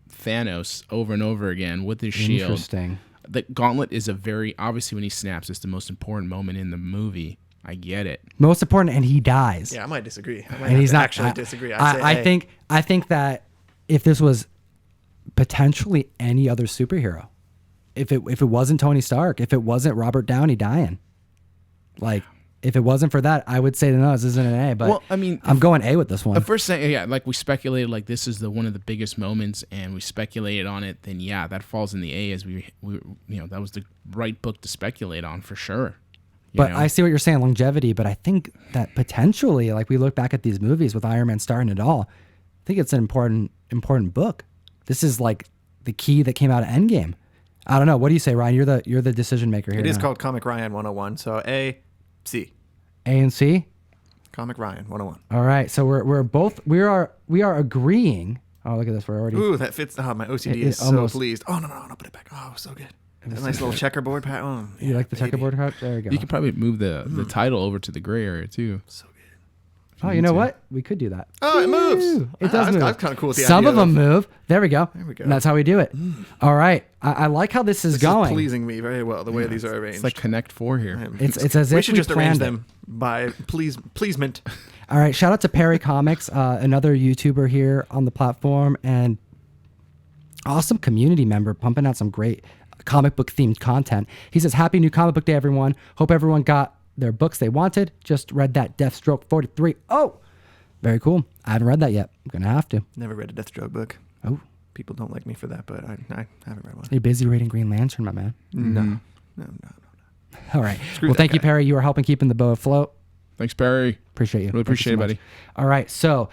Thanos over and over again with his shield. Interesting. The gauntlet is obviously when he snaps, it's the most important moment in the movie. I get it. Most important, and he dies. Yeah, I might disagree. I might And he's not actually disagree. I think that if this was potentially any other superhero, if it wasn't Tony Stark, if it wasn't Robert Downey dying, like if it wasn't for that, I would say no, this isn't an A. But Well, I mean, I'm going A with this one. The first thing, yeah, like we speculated, like this is one of the biggest moments, and we speculated on it. Then yeah, that falls in the A, as we that was the right book to speculate on for sure. But I see what you're saying, longevity. But I think that potentially, like we look back at these movies with Iron Man starting it all, I think it's an important book. This is like the key that came out of Endgame. I don't know. What do you say, Ryan? You're the decision maker here. It is now. called Comic Ryan 101. So A, C. A and C. Comic Ryan 101. All right. So we are agreeing. Oh, look at this. We're already. Ooh, that fits. Oh, my OCD is so pleased. Oh no, put it back. Oh, so good. That nice little checkerboard pat. Oh, yeah, you like the checkerboard card? There you go. You can probably move the title over to the gray area too. So good. Oh, you know what? We could do that. Oh, it moves. It does move. That's kind of cool with the Some idea of them move. There we go. There we go. And that's how we do it. All right. I like how this is going. This is pleasing me very well, the way these are arranged. It's like Connect 4 here. It's as if we should just arrange planned it. them by pleasement. All right. Shout out to Perry Comics, another YouTuber here on the platform and awesome community member, pumping out some great comic book themed content. He says, "Happy New Comic Book Day, everyone. Hope everyone got their books they wanted. Just read that Deathstroke 43. Oh, very cool. I haven't read that yet. I'm gonna have to. Never read a Deathstroke book. Oh, people don't like me for that, but I haven't read one. You're busy reading Green Lantern, my man. No. All right. Screw Well, that thank you, guy. Perry. You are helping keeping the boat afloat. Thanks, Perry. Appreciate you. Really appreciate it, Thank you buddy. so much. All right. So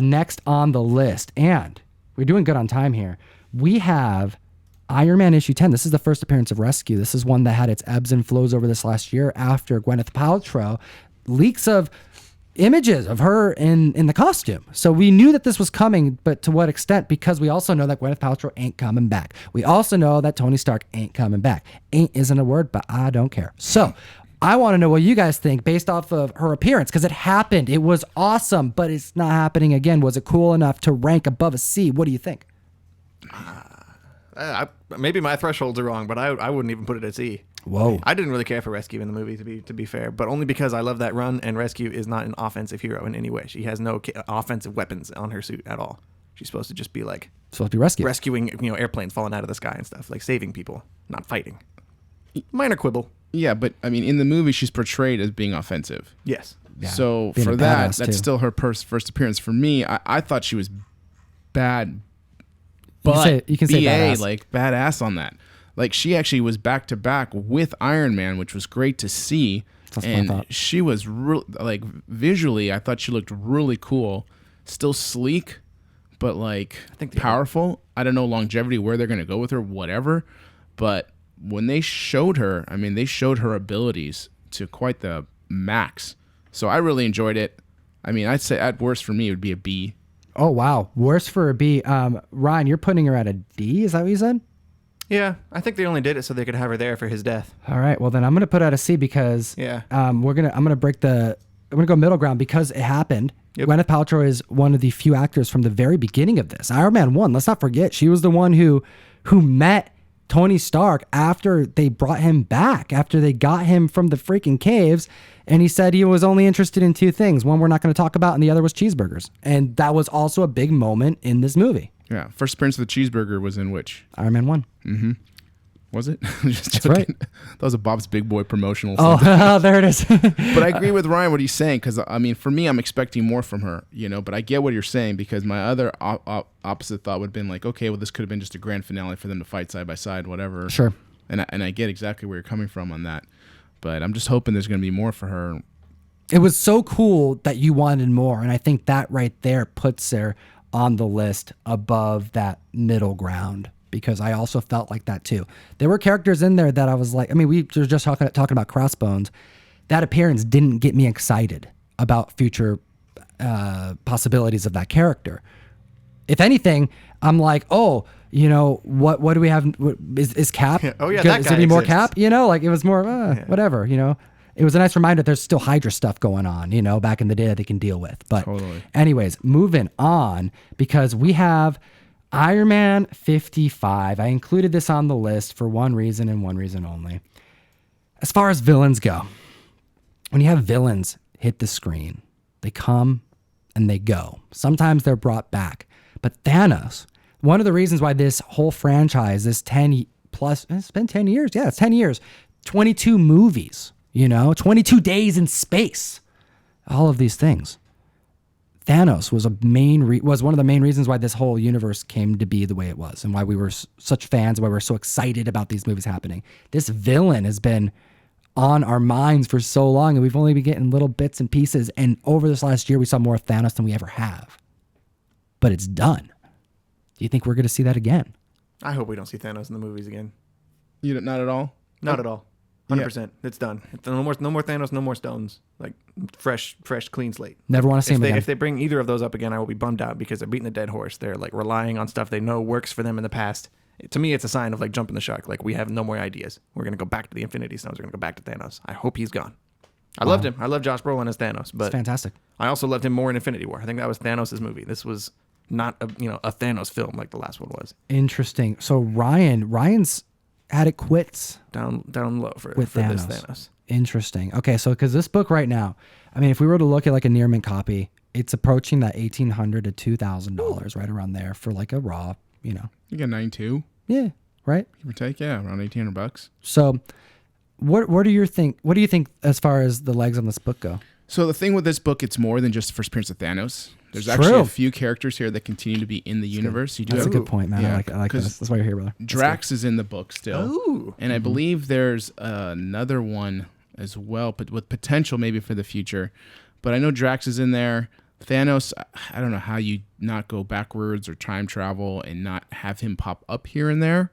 next on the list, and we're doing good on time here. We have Iron Man issue 10. This is the first appearance of Rescue. This is one that had its ebbs and flows over this last year after Gwyneth Paltrow leaks of images of her in the costume. So we knew that this was coming, but to what extent? Because we also know that Gwyneth Paltrow ain't coming back. We also know that Tony Stark ain't coming back. Ain't isn't a word, but I don't care. So I want to know what you guys think based off of her appearance, because it happened. It was awesome, but it's not happening again. Was it cool enough to rank above a C? What do you think? Maybe my thresholds are wrong, but I wouldn't even put it at C. Whoa. I didn't really care for Rescue in the movie, to be fair, but only because I love that run, and Rescue is not an offensive hero in any way. She has no offensive weapons on her suit at all. She's supposed to just be like Supposed to be Rescue. rescuing, airplanes falling out of the sky and stuff, like saving people, not fighting. Minor quibble. Yeah, but I mean, in the movie, she's portrayed as being offensive. Yes. Yeah, So being for a that, badass, that's too. still her first appearance. For me, I thought she was bad, You but can say BA, badass. like badass on that. Like she actually was back to back with Iron Man, which was great to see. That's what I thought. And she was like visually, I thought she looked really cool. Still sleek, but like think powerful. I don't know longevity, where they're gonna go with her, whatever. But when they showed her, I mean, they showed her abilities to quite the max. So I really enjoyed it. I mean, I'd say at worst for me it would be a B. Oh, wow. Worse for a B. Ryan, you're putting her at a D? Is that what you said? Yeah, I think they only did it so they could have her there for his death. All right. Well, then I'm going to put her at a C because Yeah. I'm going to go middle ground because it happened. Yep. Gwyneth Paltrow is one of the few actors from the very beginning of this. Iron Man 1, let's not forget, she was the one who met Tony Stark after they brought him back, after they got him from the freaking caves. And he said he was only interested in two things. One we're not going to talk about, and the other was cheeseburgers. And that was also a big moment in this movie. Yeah, first appearance of the cheeseburger was in which? Iron Man 1. Was it? Just That's joking. right. That was a Bob's Big Boy promotional. Oh, there it is. But I agree with Ryan what he's saying, because I mean, for me, I'm expecting more from her, but I get what you're saying, because my other opposite thought would have been like, okay, well, this could have been just a grand finale for them to fight side by side, whatever. Sure. And I get exactly where you're coming from on that, but I'm just hoping there's going to be more for her. It was so cool that you wanted more, and I think that right there puts her on the list above that middle ground, because I also felt like that too. There were characters in there that I was like, I mean, we were just talking about Crossbones. That appearance didn't get me excited about future possibilities of that character. If anything, I'm like, oh, what do we have? Is Cap? Oh, yeah, good? that Is guy there any more exists. Cap? Like it was more whatever. It was a nice reminder that there's still Hydra stuff going on, back in the day that they can deal with. But Totally. anyways, moving on, because we have Iron Man 55. I included this on the list for one reason and one reason only. As far as villains go, when you have villains hit the screen, they come and they go. Sometimes they're brought back. But Thanos, one of the reasons why this whole franchise, this 10 plus, it's been 10 years. Yeah, it's 10 years. 22 movies, 22 days in space. All of these things. Thanos was was one of the main reasons why this whole universe came to be the way it was, and why we were such fans, why we were so excited about these movies happening. This villain has been on our minds for so long, and we've only been getting little bits and pieces. And over this last year, we saw more Thanos than we ever have. But it's done. Do you think we're going to see that again? I hope we don't see Thanos in the movies again. Not at all. Not at all. 100%. It's done. No more Thanos. No more stones. Like fresh, clean slate. Never want to see him again. If they bring either of those up again, I will be bummed out because they're beating the dead horse. They're like relying on stuff they know works for them in the past. To me, it's a sign of like jumping the shark. Like we have no more ideas. We're gonna go back to the Infinity Stones. We're gonna go back to Thanos. I hope he's gone. I loved him. I love Josh Brolin as Thanos, but it's fantastic. I also loved him more in Infinity War. I think that was Thanos' movie. This was not a Thanos film like the last one was. Interesting. So Ryan's had it quits down low for this Thanos. Interesting. Okay, so because this book right now, I mean, if we were to look at like a near mint copy, it's approaching that $1,800 to $2,000, right around there for like a raw, You get 9.2. Yeah, right. Give or take, yeah, around $1,800. So, what do you think as far as the legs on this book go? So the thing with this book, it's more than just the first appearance of Thanos. There's actually a few characters here that continue to be in the universe. That's a good point, man. Yeah, I like this. That's why you're here, brother. Drax is in the book still. Ooh. And I believe there's another one as well, but with potential maybe for the future. But I know Drax is in there. Thanos, I don't know how you not go backwards or time travel and not have him pop up here and there,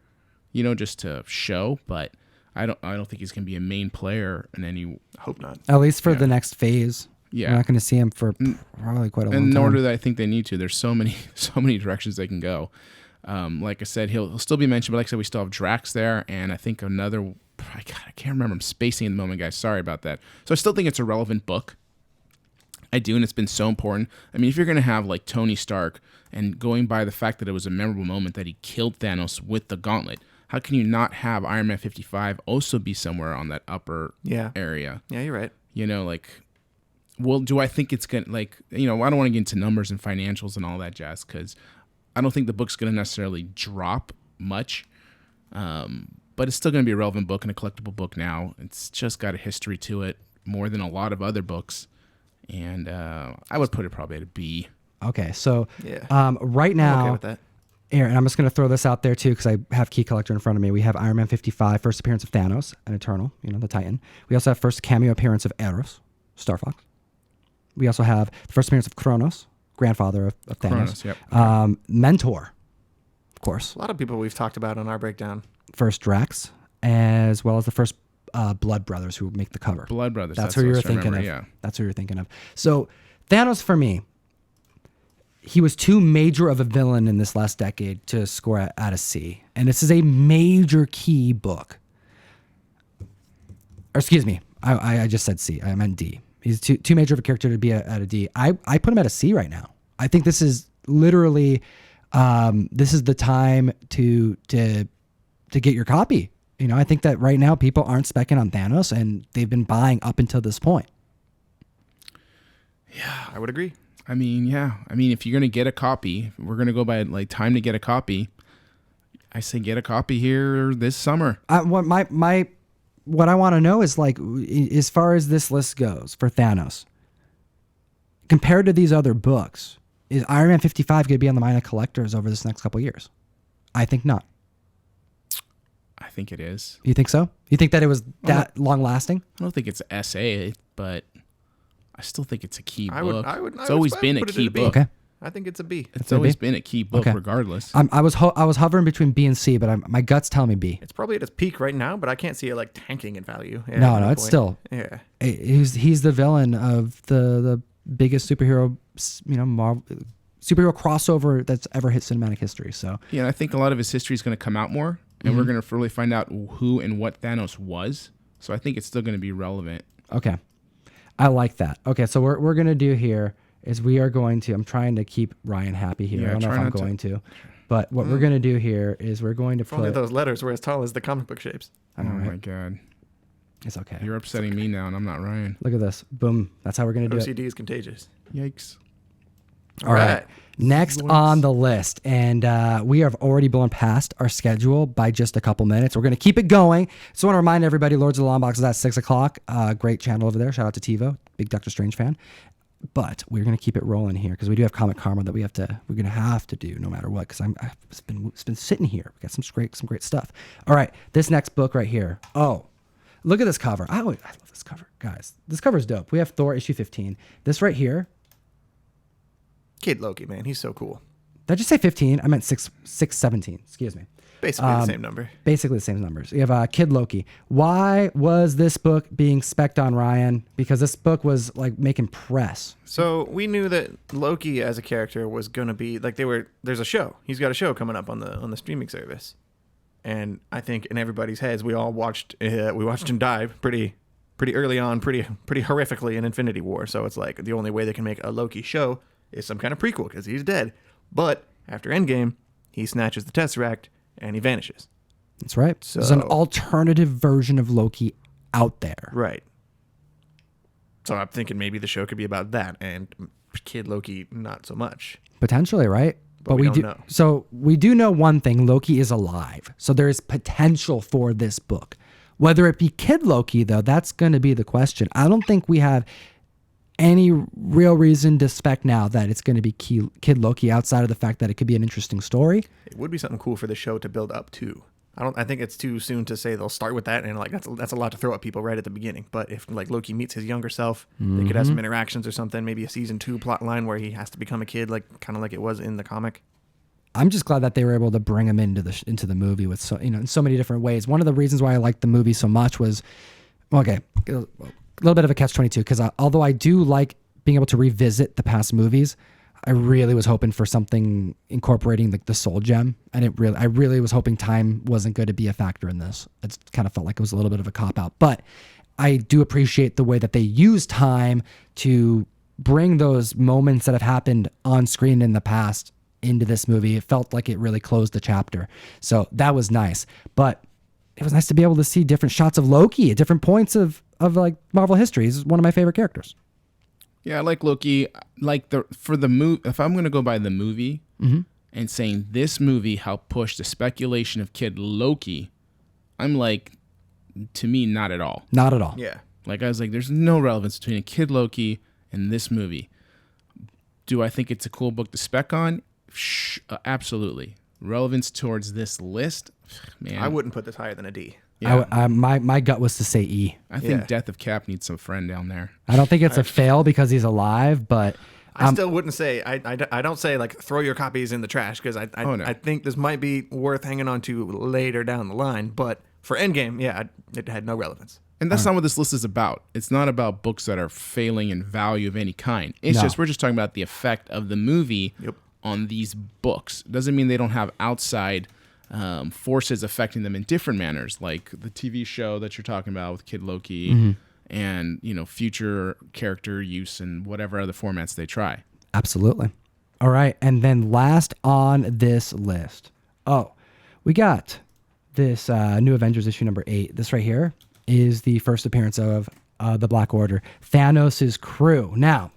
just to show. But I don't think he's going to be a main player in any. Hope not. At least for the next phase. Yeah, we're not going to see him for probably quite a long time. And nor do I think they need to. There's so many directions they can go. Like I said, he'll still be mentioned, but like I said, we still have Drax there, and I think another. I can't remember. I'm spacing in the moment, guys. Sorry about that. So I still think it's a relevant book. I do, and it's been so important. I mean, if you're going to have like Tony Stark, and going by the fact that it was a memorable moment that he killed Thanos with the Gauntlet, how can you not have Iron Man 55 also be somewhere on that upper area? Yeah, you're right. Well, do I think it's going to, I don't want to get into numbers and financials and all that jazz, because I don't think the book's going to necessarily drop much, but it's still going to be a relevant book and a collectible book now. It's just got a history to it more than a lot of other books, and I would put it probably at a B. Okay, so right now, I'm okay with that. Here, and I'm just going to throw this out there too, because I have Key Collector in front of me. We have Iron Man 55, first appearance of Thanos, an Eternal, the Titan. We also have first cameo appearance of Eros, Star Fox. We also have the first appearance of Kronos, grandfather of Thanos. Kronos, yep. Mentor, of course. A lot of people we've talked about on our breakdown. First Drax, as well as the first Blood Brothers who make the cover. Blood Brothers. That's who you're thinking of. Yeah. That's who you're thinking of. So Thanos, for me, he was too major of a villain in this last decade to score at a C. And this is a major key book. Or excuse me, I just said C. I meant D. He's too major of a character to be at a D. I put him at a C right now. I think this is literally this is the time to get your copy. I think that right now people aren't specking on Thanos, and they've been buying up until this point. Yeah, I would agree. I mean, if you're gonna get a copy, we're gonna go by time to get a copy. I say get a copy here this summer. What I want to know is, as far as this list goes for Thanos, compared to these other books, is Iron Man 55 going to be on the mind of collectors over this next couple of years? I think not. I think it is. You think so? You think that it was that long lasting? I don't think it's an essay, but I still think it's a key book. It's always been a key book. Okay. I think it's a B. It's always been a key book, regardless. I was hovering between B and C, but my gut's telling me B. It's probably at its peak right now, but I can't see it tanking in value. No, it's still. Yeah. He's the villain of the biggest superhero, Marvel superhero crossover that's ever hit cinematic history. So yeah, and I think a lot of his history is going to come out more, and we're going to really find out who and what Thanos was. So I think it's still going to be relevant. Okay, I like that. Okay, so we're going to do here is we are going to. I'm trying to keep Ryan happy here. Yeah, I don't know if I'm going to, but what we're going to do here is we're going to if only those letters were as tall as the comic book shapes. Oh my god. It's okay. You're upsetting me now, and I'm not Ryan. Look at this. Boom. That's how we're going to do it. OCD is contagious. Yikes. All right. Next on the list, and we have already blown past our schedule by just a couple minutes. We're going to keep it going. So I want to remind everybody, Lords of the Long Box is at 6 o'clock. Great channel over there. Shout out to TiVo, big Doctor Strange fan. But we're going to keep it rolling here because we do have Comic Karma that we're going to have to do no matter what, because I've been sitting here. We got some great stuff. All right, this next book right here. Oh, look at this cover. I love this cover, guys. This cover is dope. We have Thor issue 15. This right here. Kid Loki, man, he's so cool. Did I just say 15? I meant 617. Excuse me. Basically the same number. Basically the same numbers. You have Kid Loki. Why was this book being spec'd on, Ryan? Because this book was like making press. So we knew that Loki as a character was gonna be like there's a show. He's got a show coming up on the streaming service, and I think in everybody's heads we all watched him die pretty early on, pretty horrifically in Infinity War. So it's like the only way they can make a Loki show is some kind of prequel because he's dead. But after Endgame, he snatches the Tesseract and he vanishes. That's right. So, there's an alternative version of Loki out there. Right. So I'm thinking maybe the show could be about that, and Kid Loki not so much. Potentially, right? But we don't know. So we do know one thing: Loki is alive. So there is potential for this book. Whether it be Kid Loki, though, that's going to be the question. I don't think we have any real reason to spec now that it's going to be Kid Loki outside of the fact that it could be an interesting story. It would be something cool for the show to build up to. I think it's too soon to say they'll start with that, and like that's a lot to throw at people right at the beginning. But if like Loki meets his younger self, they could have some interactions or something, maybe a season 2 plot line where he has to become a kid, like kind of like it was in the comic. I'm just glad that they were able to bring him into the movie with in so many different ways. One of the reasons why I liked the movie so much was, okay, a little bit of a catch-22, because although I do like being able to revisit the past movies, I really was hoping for something incorporating the soul gem. I really was hoping time wasn't going to be a factor in this. It kind of felt like it was a little bit of a cop-out. But I do appreciate the way that they use time to bring those moments that have happened on screen in the past into this movie. It felt like it really closed the chapter. So that was nice. But it was nice to be able to see different shots of Loki at different points of like Marvel history. He's one of my favorite characters. Yeah, I like Loki. Like for the movie, if I'm going to go by the movie and saying this movie helped push the speculation of Kid Loki, I'm like, to me, not at all. Not at all. Yeah. Like I was like, there's no relevance between a Kid Loki and this movie. Do I think it's a cool book to spec on? Absolutely. Relevance towards this list, man. I wouldn't put this higher than a D. Yeah. My gut was to say E. I think Death of Cap needs some friend down there. I don't think it's a fail because he's alive, but I still wouldn't say I don't say like throw your copies in the trash, because I think this might be worth hanging on to later down the line. But for Endgame, it had no relevance. And that's not what this list is about. It's not about books that are failing in value of any kind. It's just we're just talking about the effect of the movie on these books. It doesn't mean they don't have outside forces affecting them in different manners, like the TV show that you're talking about with Kid Loki and future character use and whatever other formats they try. Absolutely. All right, and then last on this list, we got this new Avengers issue number 8. This right here is the first appearance of the Black Order, Thanos' crew. Now,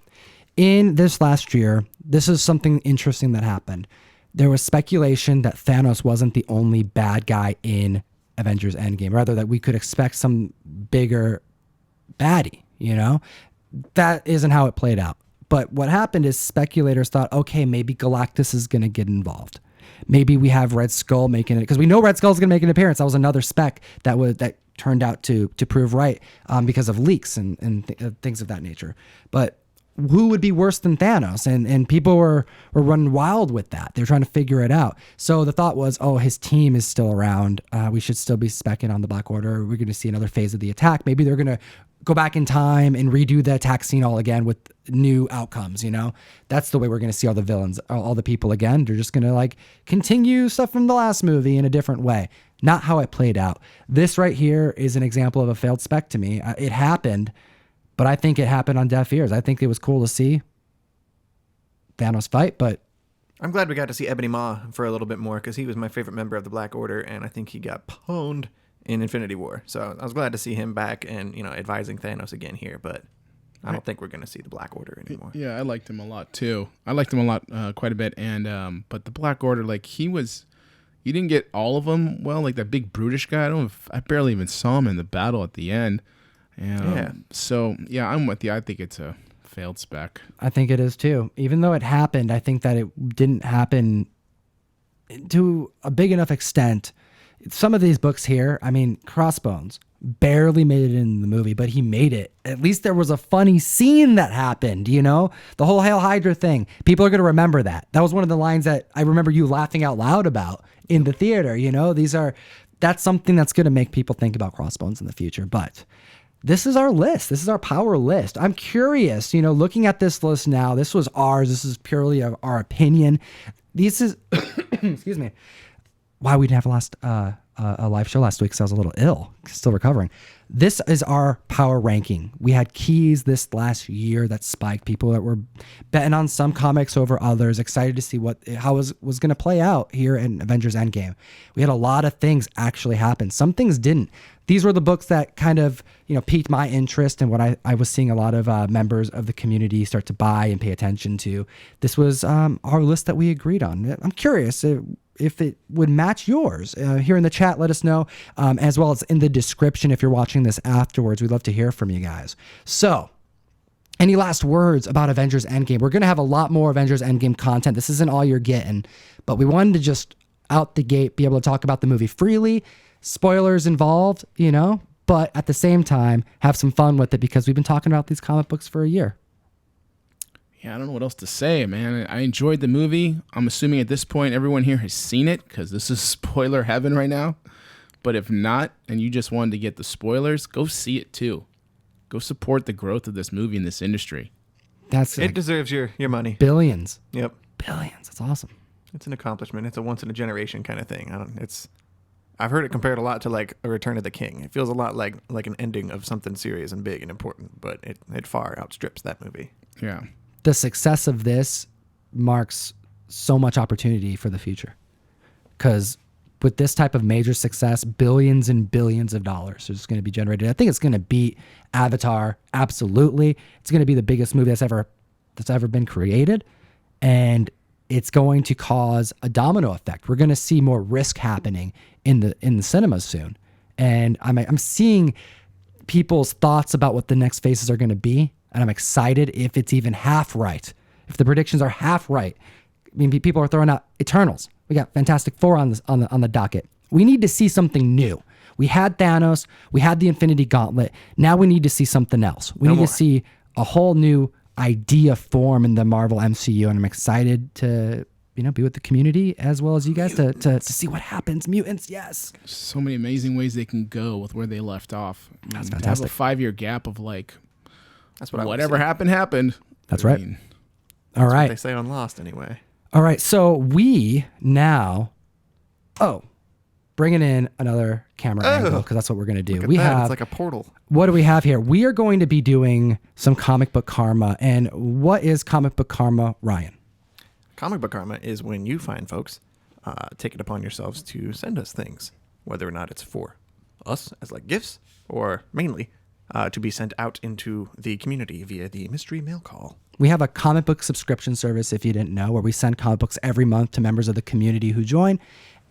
in this last year, this is something interesting that happened. There was speculation that Thanos wasn't the only bad guy in Avengers Endgame, rather that we could expect some bigger baddie, That isn't how it played out. But what happened is speculators thought, okay, maybe Galactus is going to get involved. Maybe we have Red Skull making it, because we know Red Skull is going to make an appearance. That was another spec that turned out to prove right because of leaks and things of that nature. But who would be worse than Thanos? And people were running wild with that. They were trying to figure it out. So the thought was, his team is still around. We should still be speccing on the Black Order. We're going to see another phase of the attack. Maybe they're going to go back in time and redo the attack scene all again with new outcomes, That's the way we're going to see all the villains, all the people again. They're just going to continue stuff from the last movie in a different way. Not how it played out. This right here is an example of a failed spec to me. It happened, but I think it happened on deaf ears. I think it was cool to see Thanos fight, but I'm glad we got to see Ebony Maw for a little bit more, because he was my favorite member of the Black Order, and I think he got pwned in Infinity War. So I was glad to see him back and, advising Thanos again here, but I don't think we're going to see the Black Order anymore. Yeah, I liked him a lot too. I liked him a lot, quite a bit. And but the Black Order, like you didn't get all of them. Well, like that big brutish guy. I barely even saw him in the battle at the end. And so yeah, I'm with you. I think it's a failed spec. I think it is too. Even though it happened, I think that it didn't happen to a big enough extent. Some of these books here, I mean, Crossbones barely made it in the movie, but he made it. At least there was a funny scene that happened, the whole Hail Hydra thing. People are going to remember that. That was one of the lines that I remember you laughing out loud about in the theater. That's something that's going to make people think about Crossbones in the future. But this is our list. This is our power list. I'm curious, looking at this list now, this was ours. This is purely our opinion. This is, excuse me, why we didn't have a live show last week because I was a little ill, still recovering. This is our power ranking. We had keys this last year that spiked. People that were betting on some comics over others, excited to see how it was going to play out here in Avengers Endgame. We had a lot of things actually happen. Some things didn't. These were the books that kind of piqued my interest and what I was seeing a lot of members of the community start to buy and pay attention to. This was our list that we agreed on. I'm curious if it would match yours. Here in the chat, let us know, as well as in the description if you're watching this afterwards. We'd love to hear from you guys. So, any last words about Avengers Endgame? We're going to have a lot more Avengers Endgame content. This isn't all you're getting, but we wanted to just out the gate be able to talk about the movie freely, spoilers involved, but at the same time, have some fun with it because we've been talking about these comic books for a year. Yeah, I don't know what else to say, man. I enjoyed the movie. I'm assuming at this point everyone here has seen it because this is spoiler heaven right now. But if not, and you just wanted to get the spoilers, go see it too. Go support the growth of this movie in this industry. It deserves your money. Billions. Yep. Billions. That's awesome. It's an accomplishment. It's a once in a generation kind of thing. I've heard it compared a lot to like a Return of the King. It feels a lot like an ending of something serious and big and important, but it far outstrips that movie. Yeah. The success of this marks so much opportunity for the future. Because with this type of major success, billions and billions of dollars is going to be generated. I think it's going to beat Avatar. Absolutely. It's going to be the biggest movie that's ever been created. And it's going to cause a domino effect. We're going to see more risk happening in the cinemas soon. And I'm seeing people's thoughts about what the next phases are going to be. And I'm excited if it's even half right. If the predictions are half right. I mean, people are throwing out Eternals. We got Fantastic Four on the docket. We need to see something new. We had Thanos. We had the Infinity Gauntlet. Now we need to see something else. We need to see a whole new idea form in the Marvel MCU. And I'm excited to be with the community as well as you guys to see what happens. Mutants, yes. So many amazing ways they can go with where they left off. That's to fantastic. have a 5-year gap of that's what whatever happened. That's right. All right. What they say on Lost anyway. All right. So we now, bringing in another camera angle because that's what we're going to do. It's like a portal. What do we have here? We are going to be doing some comic book karma. And what is comic book karma, Ryan? Comic book karma is when you find folks take it upon yourselves to send us things, whether or not it's for us as like gifts or mainly to be sent out into the community via the mystery mail call. We have a comic book subscription service, if you didn't know, where we send comic books every month to members of the community who join.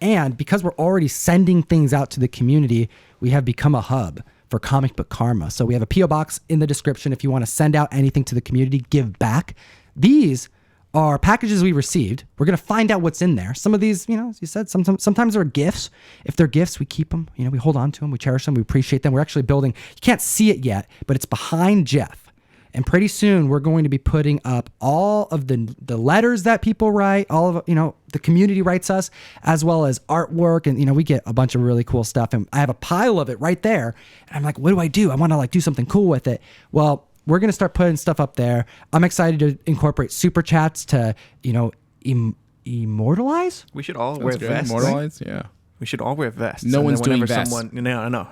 And because we're already sending things out to the community, we have become a hub for comic book karma. So we have a P.O. box in the description if you want to send out anything to the community, give back. These are packages we received. We're going to find out what's in there. Some of these, as you said, sometimes they're gifts. If they're gifts, we keep them. We hold on to them. We cherish them. We appreciate them. We're actually building, you can't see it yet, but it's behind Jeff. And pretty soon we're going to be putting up all of the letters that people write, all of, the community writes us, as well as artwork. And, we get a bunch of really cool stuff. And I have a pile of it right there. And I'm like, what do? I want to do something cool with it. Well, we're going to start putting stuff up there. I'm excited to incorporate super chats to, immortalize. We should all wear vests. Immortalize, yeah. We should all wear vests. No one's doing vests. No,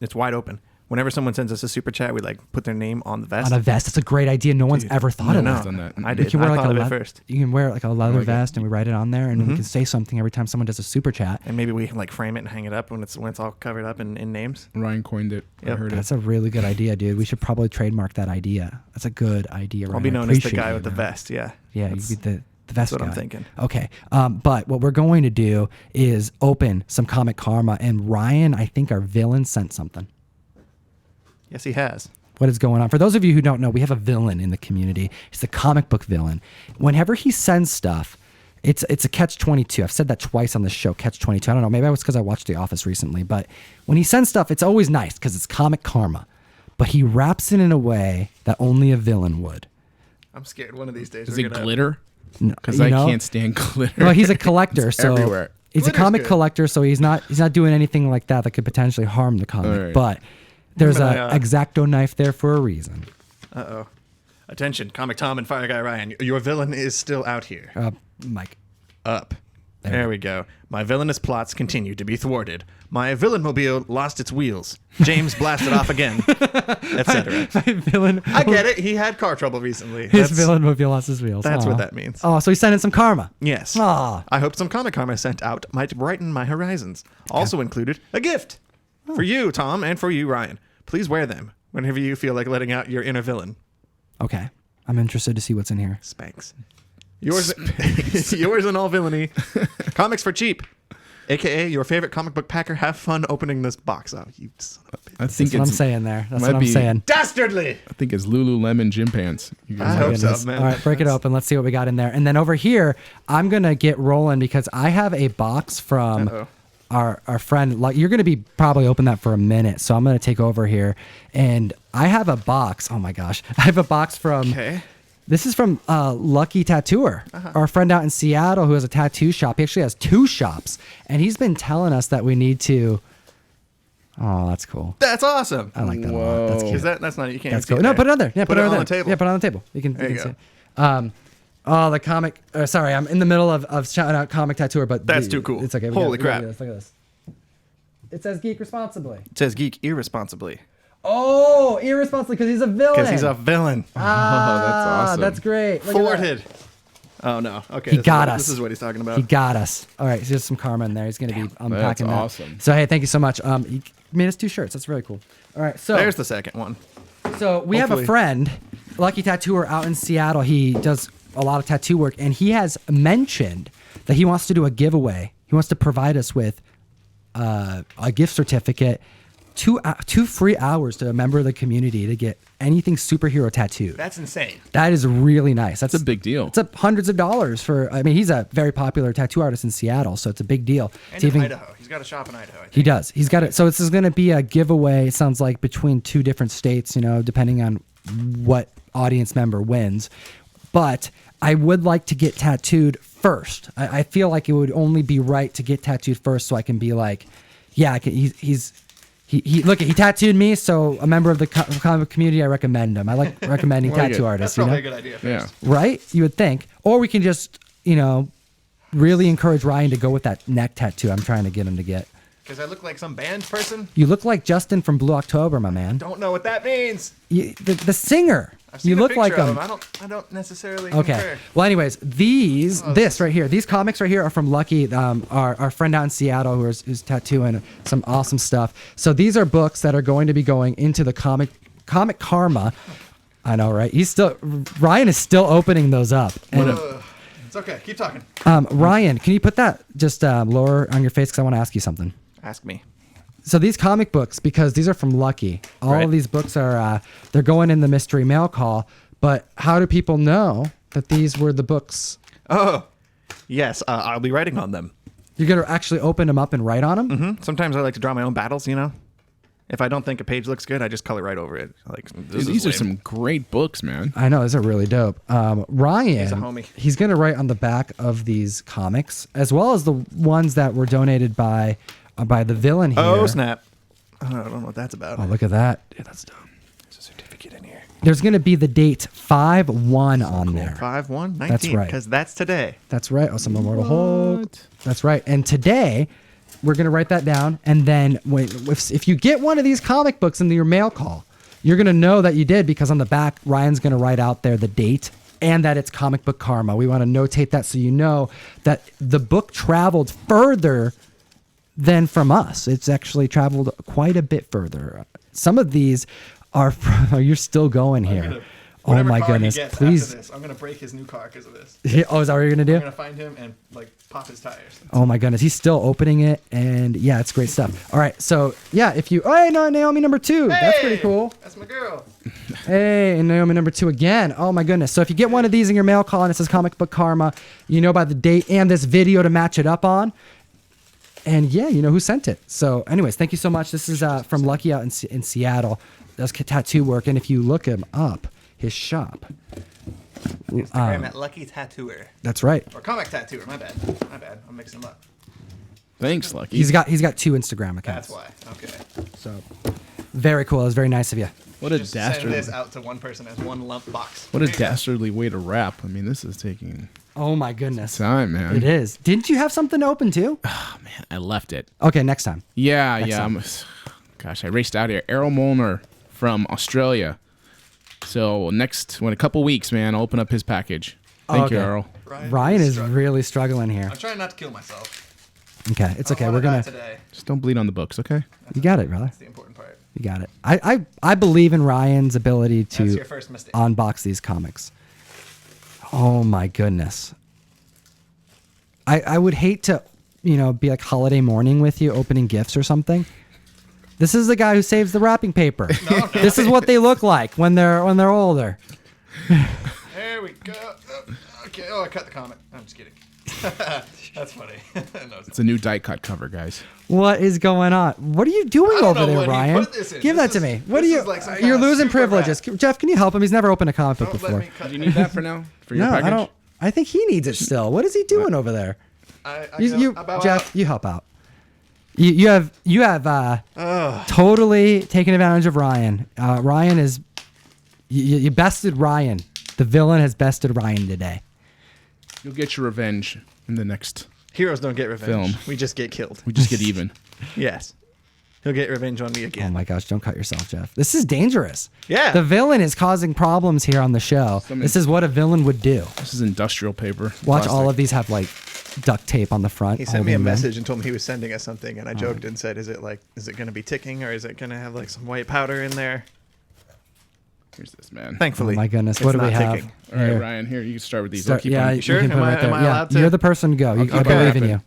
it's wide open. whenever someone sends us a super chat, we like put their name on the vest. On a vest. That's a great idea. No one's ever thought of that. done that. I You did. You can wear I like thought a of it first. You can wear like a leather like it. vest, and we write it on there, and we can say something every time someone does a super chat. And maybe we can like frame it and hang it up when it's all covered up in names. Ryan coined it. I Yep. heard it. That's a really good idea, dude. We should probably trademark that idea. That's a good idea. I'll Ryan. be I known as the appreciate guy you, with the man. vest. Yeah. Yeah, you That's- be the vest what guy. I'm thinking. Okay. But what we're going to do is open some Comic Karma, and Ryan, I think our villain sent something. Yes, he has. What is going on? For those of you who don't know, we have a villain in the community. He's the comic book villain. Whenever he sends stuff, it's a catch-22. I've said that twice on the show, catch-22. I don't know. Maybe it was because I watched The Office recently. But when he sends stuff, it's always nice because it's Comic Karma. But he wraps it in a way that only a villain would. I'm scared. One of these days. Is we're it gonna- glitter? No, Because you I know? can't stand glitter. Well, he's a collector, It's so everywhere. he's a Glitter's comic good. collector, so he's not doing anything like that could potentially harm the comic. All right. But there's But a I, X-Acto knife there for a reason. Uh-oh. Attention, Comic Tom and Fire Guy Ryan. Your villain is still out here. Mike. Up. There we go. My villainous plots continue to be thwarted. My villain mobile lost its wheels. James blasted off again, etc. Villain. I get it. He had car trouble recently. His villain mobile lost his wheels. That's Aw. what that means. Oh, so he's sending some karma. Yes. Aw. I hope some Comic Karma sent out might brighten my horizons. Also included a gift for you, Tom, and for you, Ryan. Please wear them whenever you feel like letting out your inner villain. Okay. I'm interested to see what's in here. Spanks. Yours and all villainy. Comics for cheap. AKA your favorite comic book packer. Have fun opening this box. Oh, you son of a bitch. I That's think what I'm it's saying there. That's might what I'm be- saying. Dastardly! I think it's Lululemon gym pants. You guys I have- hope so, Goodness. man. All right, break it open. Let's see what we got in there. And then over here, I'm going to get rolling because I have a box from Uh-oh. our friend. Like, you're going to be probably open that for a minute. So I'm going to take over here. And I have a box. Oh my gosh. I have a box from. Okay. This is from Lucky Tattooer, our friend out in Seattle who has a tattoo shop. He actually has 2 shops. And he's been telling us that we need to. Oh, that's cool. That's awesome. I like that a lot. That's Whoa. cute. That's not, you can't That's see cool. No, there. put it on there. Yeah, put it on on the there. table. Yeah, put it on the table. You can, There you you can go. see it. Oh, the comic. Sorry, I'm in the middle of shouting out Comic Tattooer, but That's too cool. It's okay. Holy we crap. do this. Look at this. It says geek responsibly. It says geek irresponsibly. Oh, irresponsibly because he's a villain. Because he's a villain. Ah, that's awesome. That's great. Look at that. Thwarted. Oh, no. Okay. He this got is, us. This is what he's talking about. He got us. All right, so there's some karma in there. He's going to be unpacking that. awesome. So hey, thank you so much. He made us 2 shirts. That's really cool. All right, so There's the second one. So we have a Hopefully. friend, Lucky Tattooer out in Seattle. He does a lot of tattoo work, and he has mentioned that he wants to do a giveaway. He wants to provide us with a gift certificate, 2 free hours to a member of the community to get anything superhero tattooed. That's insane. That is really nice. That's It's a big deal. It's hundreds of dollars for. I mean, he's a very popular tattoo artist in Seattle, so it's a big deal. And To in Idaho. He's got a shop in Idaho, I think. he does. He's got it. So this is going to be a giveaway. It sounds like between 2 different states, depending on what audience member wins. But I would like to get tattooed first. I feel like it would only be right to get tattooed first, so I can be like, yeah, I can, he look, he tattooed me, so a member of the comic community, I recommend him. I like recommending Like tattoo it. artists. That's probably a good idea Yeah. first. Right? You would think. Or we can just, really encourage Ryan to go with that neck tattoo I'm trying to get him to get. Because I look like some band person. You look like Justin from Blue October, my man. Don't know what that means. The singer. I've seen You a look like picture of him. him. I don't necessarily Okay. concur. Well, anyways, these comics right here are from Lucky, our friend out in Seattle who's tattooing some awesome stuff. So these are books that are going to be going into the comic Karma. I know, right? Ryan is still opening those up. And, It's okay. Keep talking. Ryan, can you put that just lower on your face because I want to ask you something. Ask me. So these comic books, because these are from Lucky, all Right. of these books are they're going in the mystery mail call. But how do people know that these were the books? Oh, yes. I'll be writing on them. You're gonna actually open them up and write on them? Hmm? Sometimes I like to draw my own battles, If I don't think a page looks good, I just color right over it. Dude, these are some great books, man. I know, these are really dope. Ryan, He's a homie. he's gonna write on the back of these comics, as well as the ones that were donated by the villain here. Oh, snap. I don't know what that's about. Oh, look at that. Dude, that's dope. There's a certificate in here. There's gonna be the date 5/1 on there. 5/1/19. That's right. Because that's today. That's right. Oh, some Immortal Hulk. That's right. And today we're gonna write that down, and then if you get one of these comic books in your mail call, you're gonna know that you did, because on the back Ryan's gonna write out there the date and that it's Comic Book Karma. We want to notate that so you know that the book traveled further than from us. It's actually traveled quite a bit further. Some of these are you're still going here. Oh my goodness! Please. I'm gonna break his new car because of this. Oh, is that what you're gonna do? I'm gonna find him and like pop his tires. Oh my goodness, he's still opening it, and yeah, it's great stuff. All right, so yeah, if you, hey, no, Naomi number 2, that's pretty cool. That's my girl. Hey, and Naomi number 2 again. Oh my goodness. So if you get one of these in your mail call and it says Comic Book Karma, you know by the date and this video to match it up on. And yeah, you know who sent it. So anyways, thank you so much. This is from Lucky out in Seattle. Does tattoo work, and if you look him up, his shop. Instagram at Lucky Tattooer. That's right. Or Comic Tattooer. My bad. I'm mixing them up. Thanks, Lucky. He's got 2 Instagram accounts. That's why. Okay. So very cool. It was very nice of you. What a Just send dastardly. this out to one person as one lump box. What a dastardly way to wrap. I mean, this is taking Oh my goodness. time, man. It is. Didn't you have something open too? Oh, man, I left it. Okay, next time. Yeah. time. Gosh, I raced out here. Errol Molnar from Australia. So in a couple weeks, man, I'll open up his package. Thank you, Okay. Errol. Ryan is really struggling here. I'm trying not to kill myself. Okay, it's okay. I We're wanna gonna. die today. Just don't bleed on the books, okay? You got it, brother. That's the important part. You got it. I believe in Ryan's ability That's to your first mistake. unbox these comics. Oh my goodness. I would hate to, be like holiday morning with you opening gifts or something. This is the guy who saves the wrapping paper. No. This is what they look like when they're older. There we go. Oh, okay. Oh, I cut the comic. I'm just kidding. That's funny. No, It's a new die cut cover, guys. What is going on? What are you doing I don't over know there, what he Ryan? put this in. Give This that to is- me. What are this you? is like some You're kind of losing super privileges. Jeff, can you help him? He's never opened a comic book Don't before. let me cut Do you that. need that for now? For your No, package? I don't. I think he needs it still. What is he doing over there? I bow Jeff, out. you help out. You have totally taken advantage of Ryan. Ryan is you bested Ryan. The villain has bested Ryan today. You'll get your revenge in the next. Heroes don't get revenge. Film. We just get killed. We just get even. Yes. He'll get revenge on me Oh again. my gosh, don't cut yourself, Jeff. This is dangerous. Yeah. The villain is causing problems here on the show. This is what a villain would do. This is industrial paper. Watch, Plastic. all of these have like duct tape on the front. He sent me a holding them. message and told me he was sending us something, and I joked and said, "Is it going to be ticking, or is it going to have like some white powder in there?" Here's this, man. Thankfully, Oh my goodness, it's what do we not have? ticking. All right, Here. Ryan, here, you can start with these. Start- I'll keep yeah, on. you sure? can put Am it I- right there. am I Yeah, allowed to- you're the person to go. I keep believe in it you.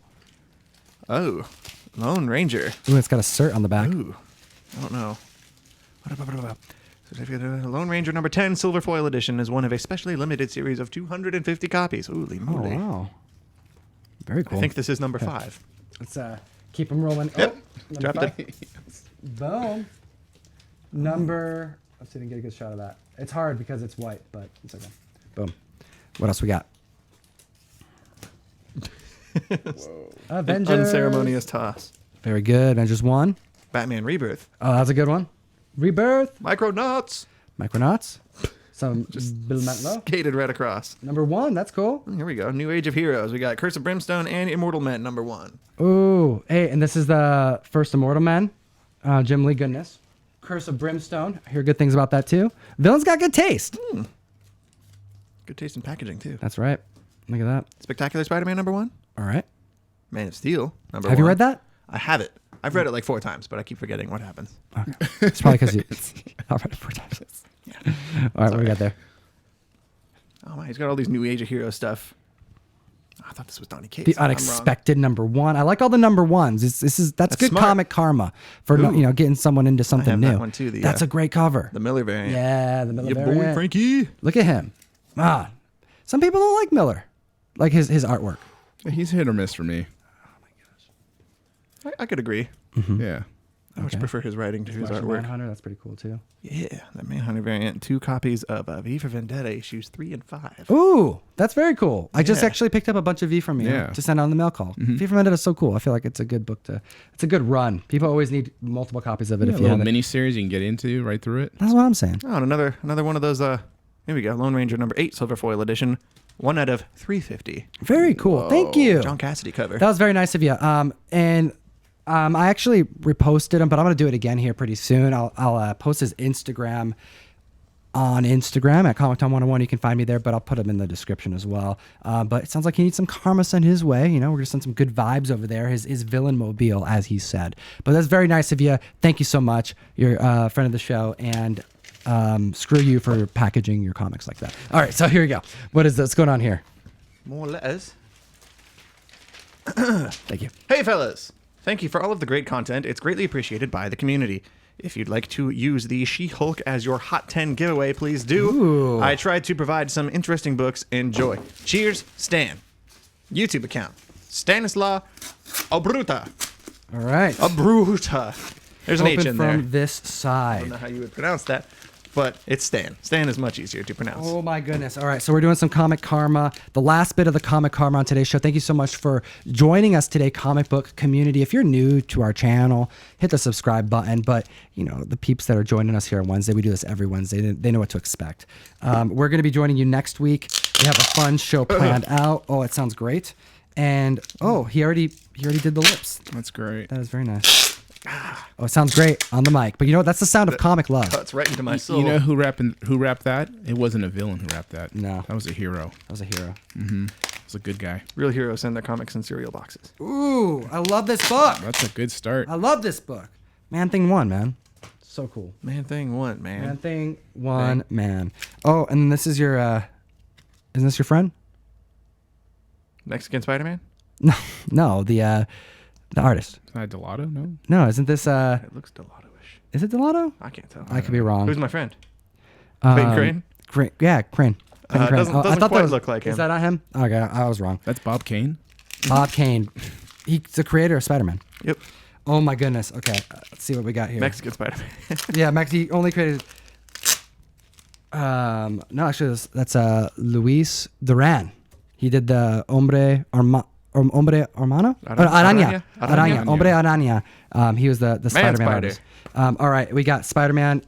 Oh, Lone Ranger. Ooh, it's got a cert on the back. Ooh, I don't know. Lone Ranger number 10, Silver Foil Edition, is one of a specially limited series of 250 copies. Holy Oh moly. wow, very cool. I think this is number 5. Let's keep them rolling. Yep. Oh, Dropped number it. 5. Boom. Number. Let's see if I can get a good shot of that. It's hard because it's white, but it's okay. Boom. What else we got? Avengers. Unceremonious toss. Very good. Avengers 1. Batman Rebirth. Oh, that's a good one. Rebirth. Micronauts. Micronauts. Some Bill Mantlo. Skated right across. Number 1. That's cool. Here we go. New Age of Heroes. We got Curse of Brimstone and Immortal Men number 1. Ooh. Hey, and this is the first Immortal Man. Jim Lee goodness. Curse of Brimstone. I hear good things about that too. Villain's got good taste. Good taste in packaging, too. That's right. Look at that. Spectacular Spider-Man number 1. All right. Man of Steel number 1. Have you read that? I have it. I've read it like 4 times, but I keep forgetting what happens. Okay. It's probably because you. I've read it 4 times. Yeah. All right, what we got there? Oh my, he's got all these New Age of Heroes stuff. I thought this was Donny Cates. The I'm wrong. unexpected number 1. I like all the number 1s. That's good smart. comic karma for Ooh. getting someone into something have new. that one too, the, That's a great cover. The Miller variant. Yeah, the Miller Your variant. boy Frankie. Look at him. Some people don't like Miller, like his artwork. He's hit or miss for me. I could agree. Yeah. I much Okay. prefer his writing to his Flash artwork. Manhunter, that's pretty cool too. Yeah, the Manhunter variant. 2 copies of V for Vendetta issues 3 and 5. Ooh, that's very cool. I just Yeah. actually picked up a bunch of V from you Yeah. to send out on the mail call. V for Vendetta is so cool. I feel like it's a good book it's a good run. People always need multiple copies of it Yeah, if a you little have it. mini series you can get into right through it. That's what I'm saying. Oh, and another one of those. Here we go. Lone Ranger number 8, Silver Foil Edition. 1 out of 350. Very cool. Thank you. John Cassidy cover. That was very nice of you. And I actually reposted him, but I'm gonna do it again here pretty soon. I'll post his Instagram on Instagram at Comic Tom 101. You can find me there, but I'll put him in the description as well. But it sounds like he needs some karma sent his way. You know, we're gonna send some good vibes over there. His villain mobile, as he said. But that's very nice of you. Thank you so much. You're a friend of the show, and screw you for packaging your comics like that. All right, so here we go. What's going on here? More letters. Thank you. Hey, fellas. Thank you for all of the great content. It's greatly appreciated by the community. If you'd like to use the She-Hulk as your Hot 10 giveaway, please do. Ooh. I tried to provide some interesting books. Enjoy. Cheers, Stan. YouTube account. Stanislaw Obruta. All right. Obruta. There's an H Open in there. from this I side. don't know how you would pronounce that, but it's Stan. Stan is much easier to pronounce. Oh my goodness. All right, so we're doing some comic karma. The last bit of the comic karma on today's show. Thank you so much for joining us today, comic book community. If you're new to our channel, hit the subscribe button. But, you know, the peeps that are joining us here on Wednesday, we do this every Wednesday. They know what to expect. We're going to be joining you next week. We have a fun show planned out. Oh, it sounds great. And, oh, he already did the lips. That's great. That is very nice. Oh, it sounds great on the mic. But you know what? That's the sound of comic love. Cuts right into my soul. You know who rapped that? It wasn't a villain who rapped that. No. That was a hero. That was a hero. It was a good guy. Real heroes send their comics in cereal boxes. Ooh, I love this book. That's a good start. I love this book. Man Thing 1, man. So cool. Man thing one, man. Man Thing 1, man. Oh, and this is your, isn't this your friend? Mexican Spider-Man? No, the artist. Is that Delato? No. No, isn't this, It looks Delato-ish. is it Delato? I can't tell. I could be wrong. Who's my friend? Clayton Crane? Crane? Yeah, Crane. Clayton Crane. Doesn't I thought quite that was, look like him. Is that not him? Okay, I was wrong. That's Bob Kane. Bob Kane. He's the creator of Spider-Man. Yep. Oh my goodness. Okay, let's see what we got here. Mexican Spider-Man. Yeah, he only created. No, actually, that's Luis Duran. He did the Hombre Hermano. Araña. Hombre Araña. He was the Spider-Man Spider. artist. All right, we got Spider-Man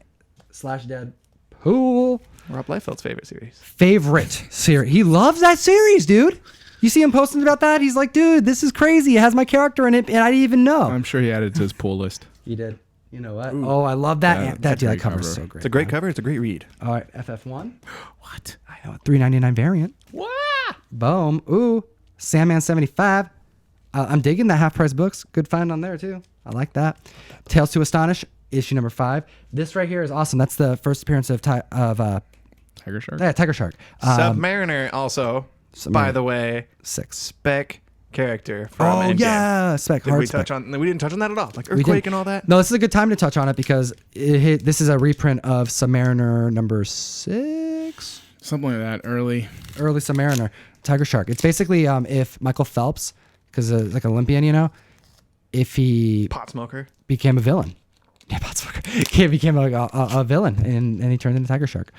/Deadpool. Rob Liefeld's favorite series. Favorite series. He loves that series, dude. You see him posting about that? He's like, dude, this is crazy. It has my character in it, and I didn't even know. I'm sure he added it to his pull list. He did. You know what? Oh, I love that. That's a That great cover is cover. so great. It's a great cover. It's a great read. All right, FF1. What? I know, $3.99 variant. What? Boom. Ooh, Sandman 75. I'm digging that half price books. Good find on there too. I like that. Tales to Astonish, issue number 5. This right here is awesome. That's the first appearance of Tiger Shark? Tiger Shark. Submariner also, by the way, 6. spec character from Oh Endgame. yeah, spec. Did Hard we spec. touch on? We didn't touch on that at all. Like We Earthquake did. and all that. No, this is a good time to touch on it because this is a reprint of Submariner number 6. Something like that. Early Submariner, Tiger Shark. It's basically if Michael Phelps, because like Olympian, you know, if he Pot smoker. became a villain. Yeah, he became a villain and he turned into Tiger Shark.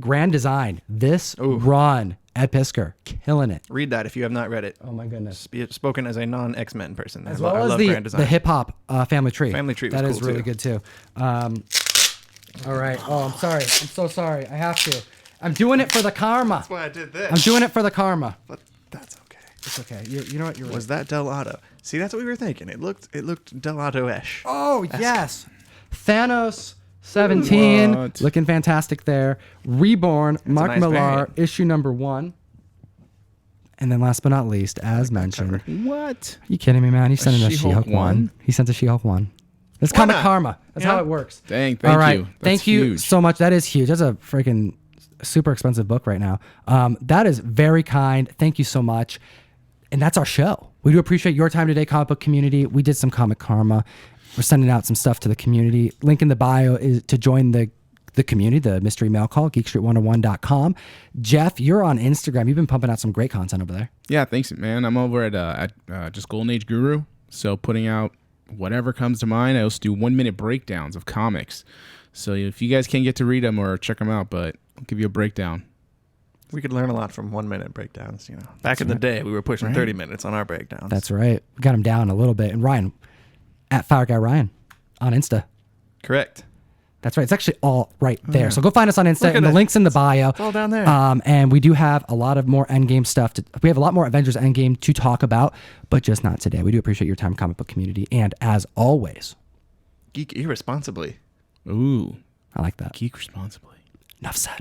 Grand design. This run, Ed Piskor, killing it. Read that if you have not read it. Oh my goodness. Spoken as a non-X-Men person. As I well as love Grand Design. the hip hop family tree. Family tree was That is cool, really too. good too. All right. Oh, I'm sorry. I'm so sorry. I have to. I'm doing it for the karma. That's why I did this. I'm doing it for the karma. But that's okay. It's okay. You know what? You're right. Was that Delato? See, that's what we were thinking. It looked Delato-ish. Oh, yes. Thanos 17. What? Looking fantastic there. Reborn, Mark nice Millar, variant. issue number 1. And then last but not least, as mentioned. What? Are you kidding me, man? He sent in a She-Hulk She-Hulk 1. He sent a She-Hulk 1. That's Why comic not? karma. That's Yeah. how it works. Thank All right. you. That's Thank you huge. so much. That is huge. That's a freaking super expensive book right now. That is very kind. Thank you so much. And that's our show. We do appreciate your time today, comic book community. We did some comic karma. We're sending out some stuff to the community. Link in the bio is to join the community, the mystery mail call, geekstreet101.com. Jeff, you're on Instagram. You've been pumping out some great content over there. Yeah, thanks, man. I'm over at just Golden Age Guru. So putting out whatever comes to mind. I also do 1-minute breakdowns of comics. So if you guys can't get to read them or check them out, but I'll give you a breakdown. We could learn a lot from 1-minute breakdowns. You know, back in the day, we were pushing 30 minutes on our breakdowns. That's right. We got him down a little bit. And Ryan, at Fire Guy Ryan on Insta. correct. That's right. It's actually all right there. So go find us on Insta, Look at and the it. link's in the bio. It's all down there. And we do have a lot of more Endgame stuff. We have a lot more Avengers Endgame to talk about, but just not today. We do appreciate your time, comic book community. And as always, Geek irresponsibly. Ooh. I like that. Geek responsibly. Enough said.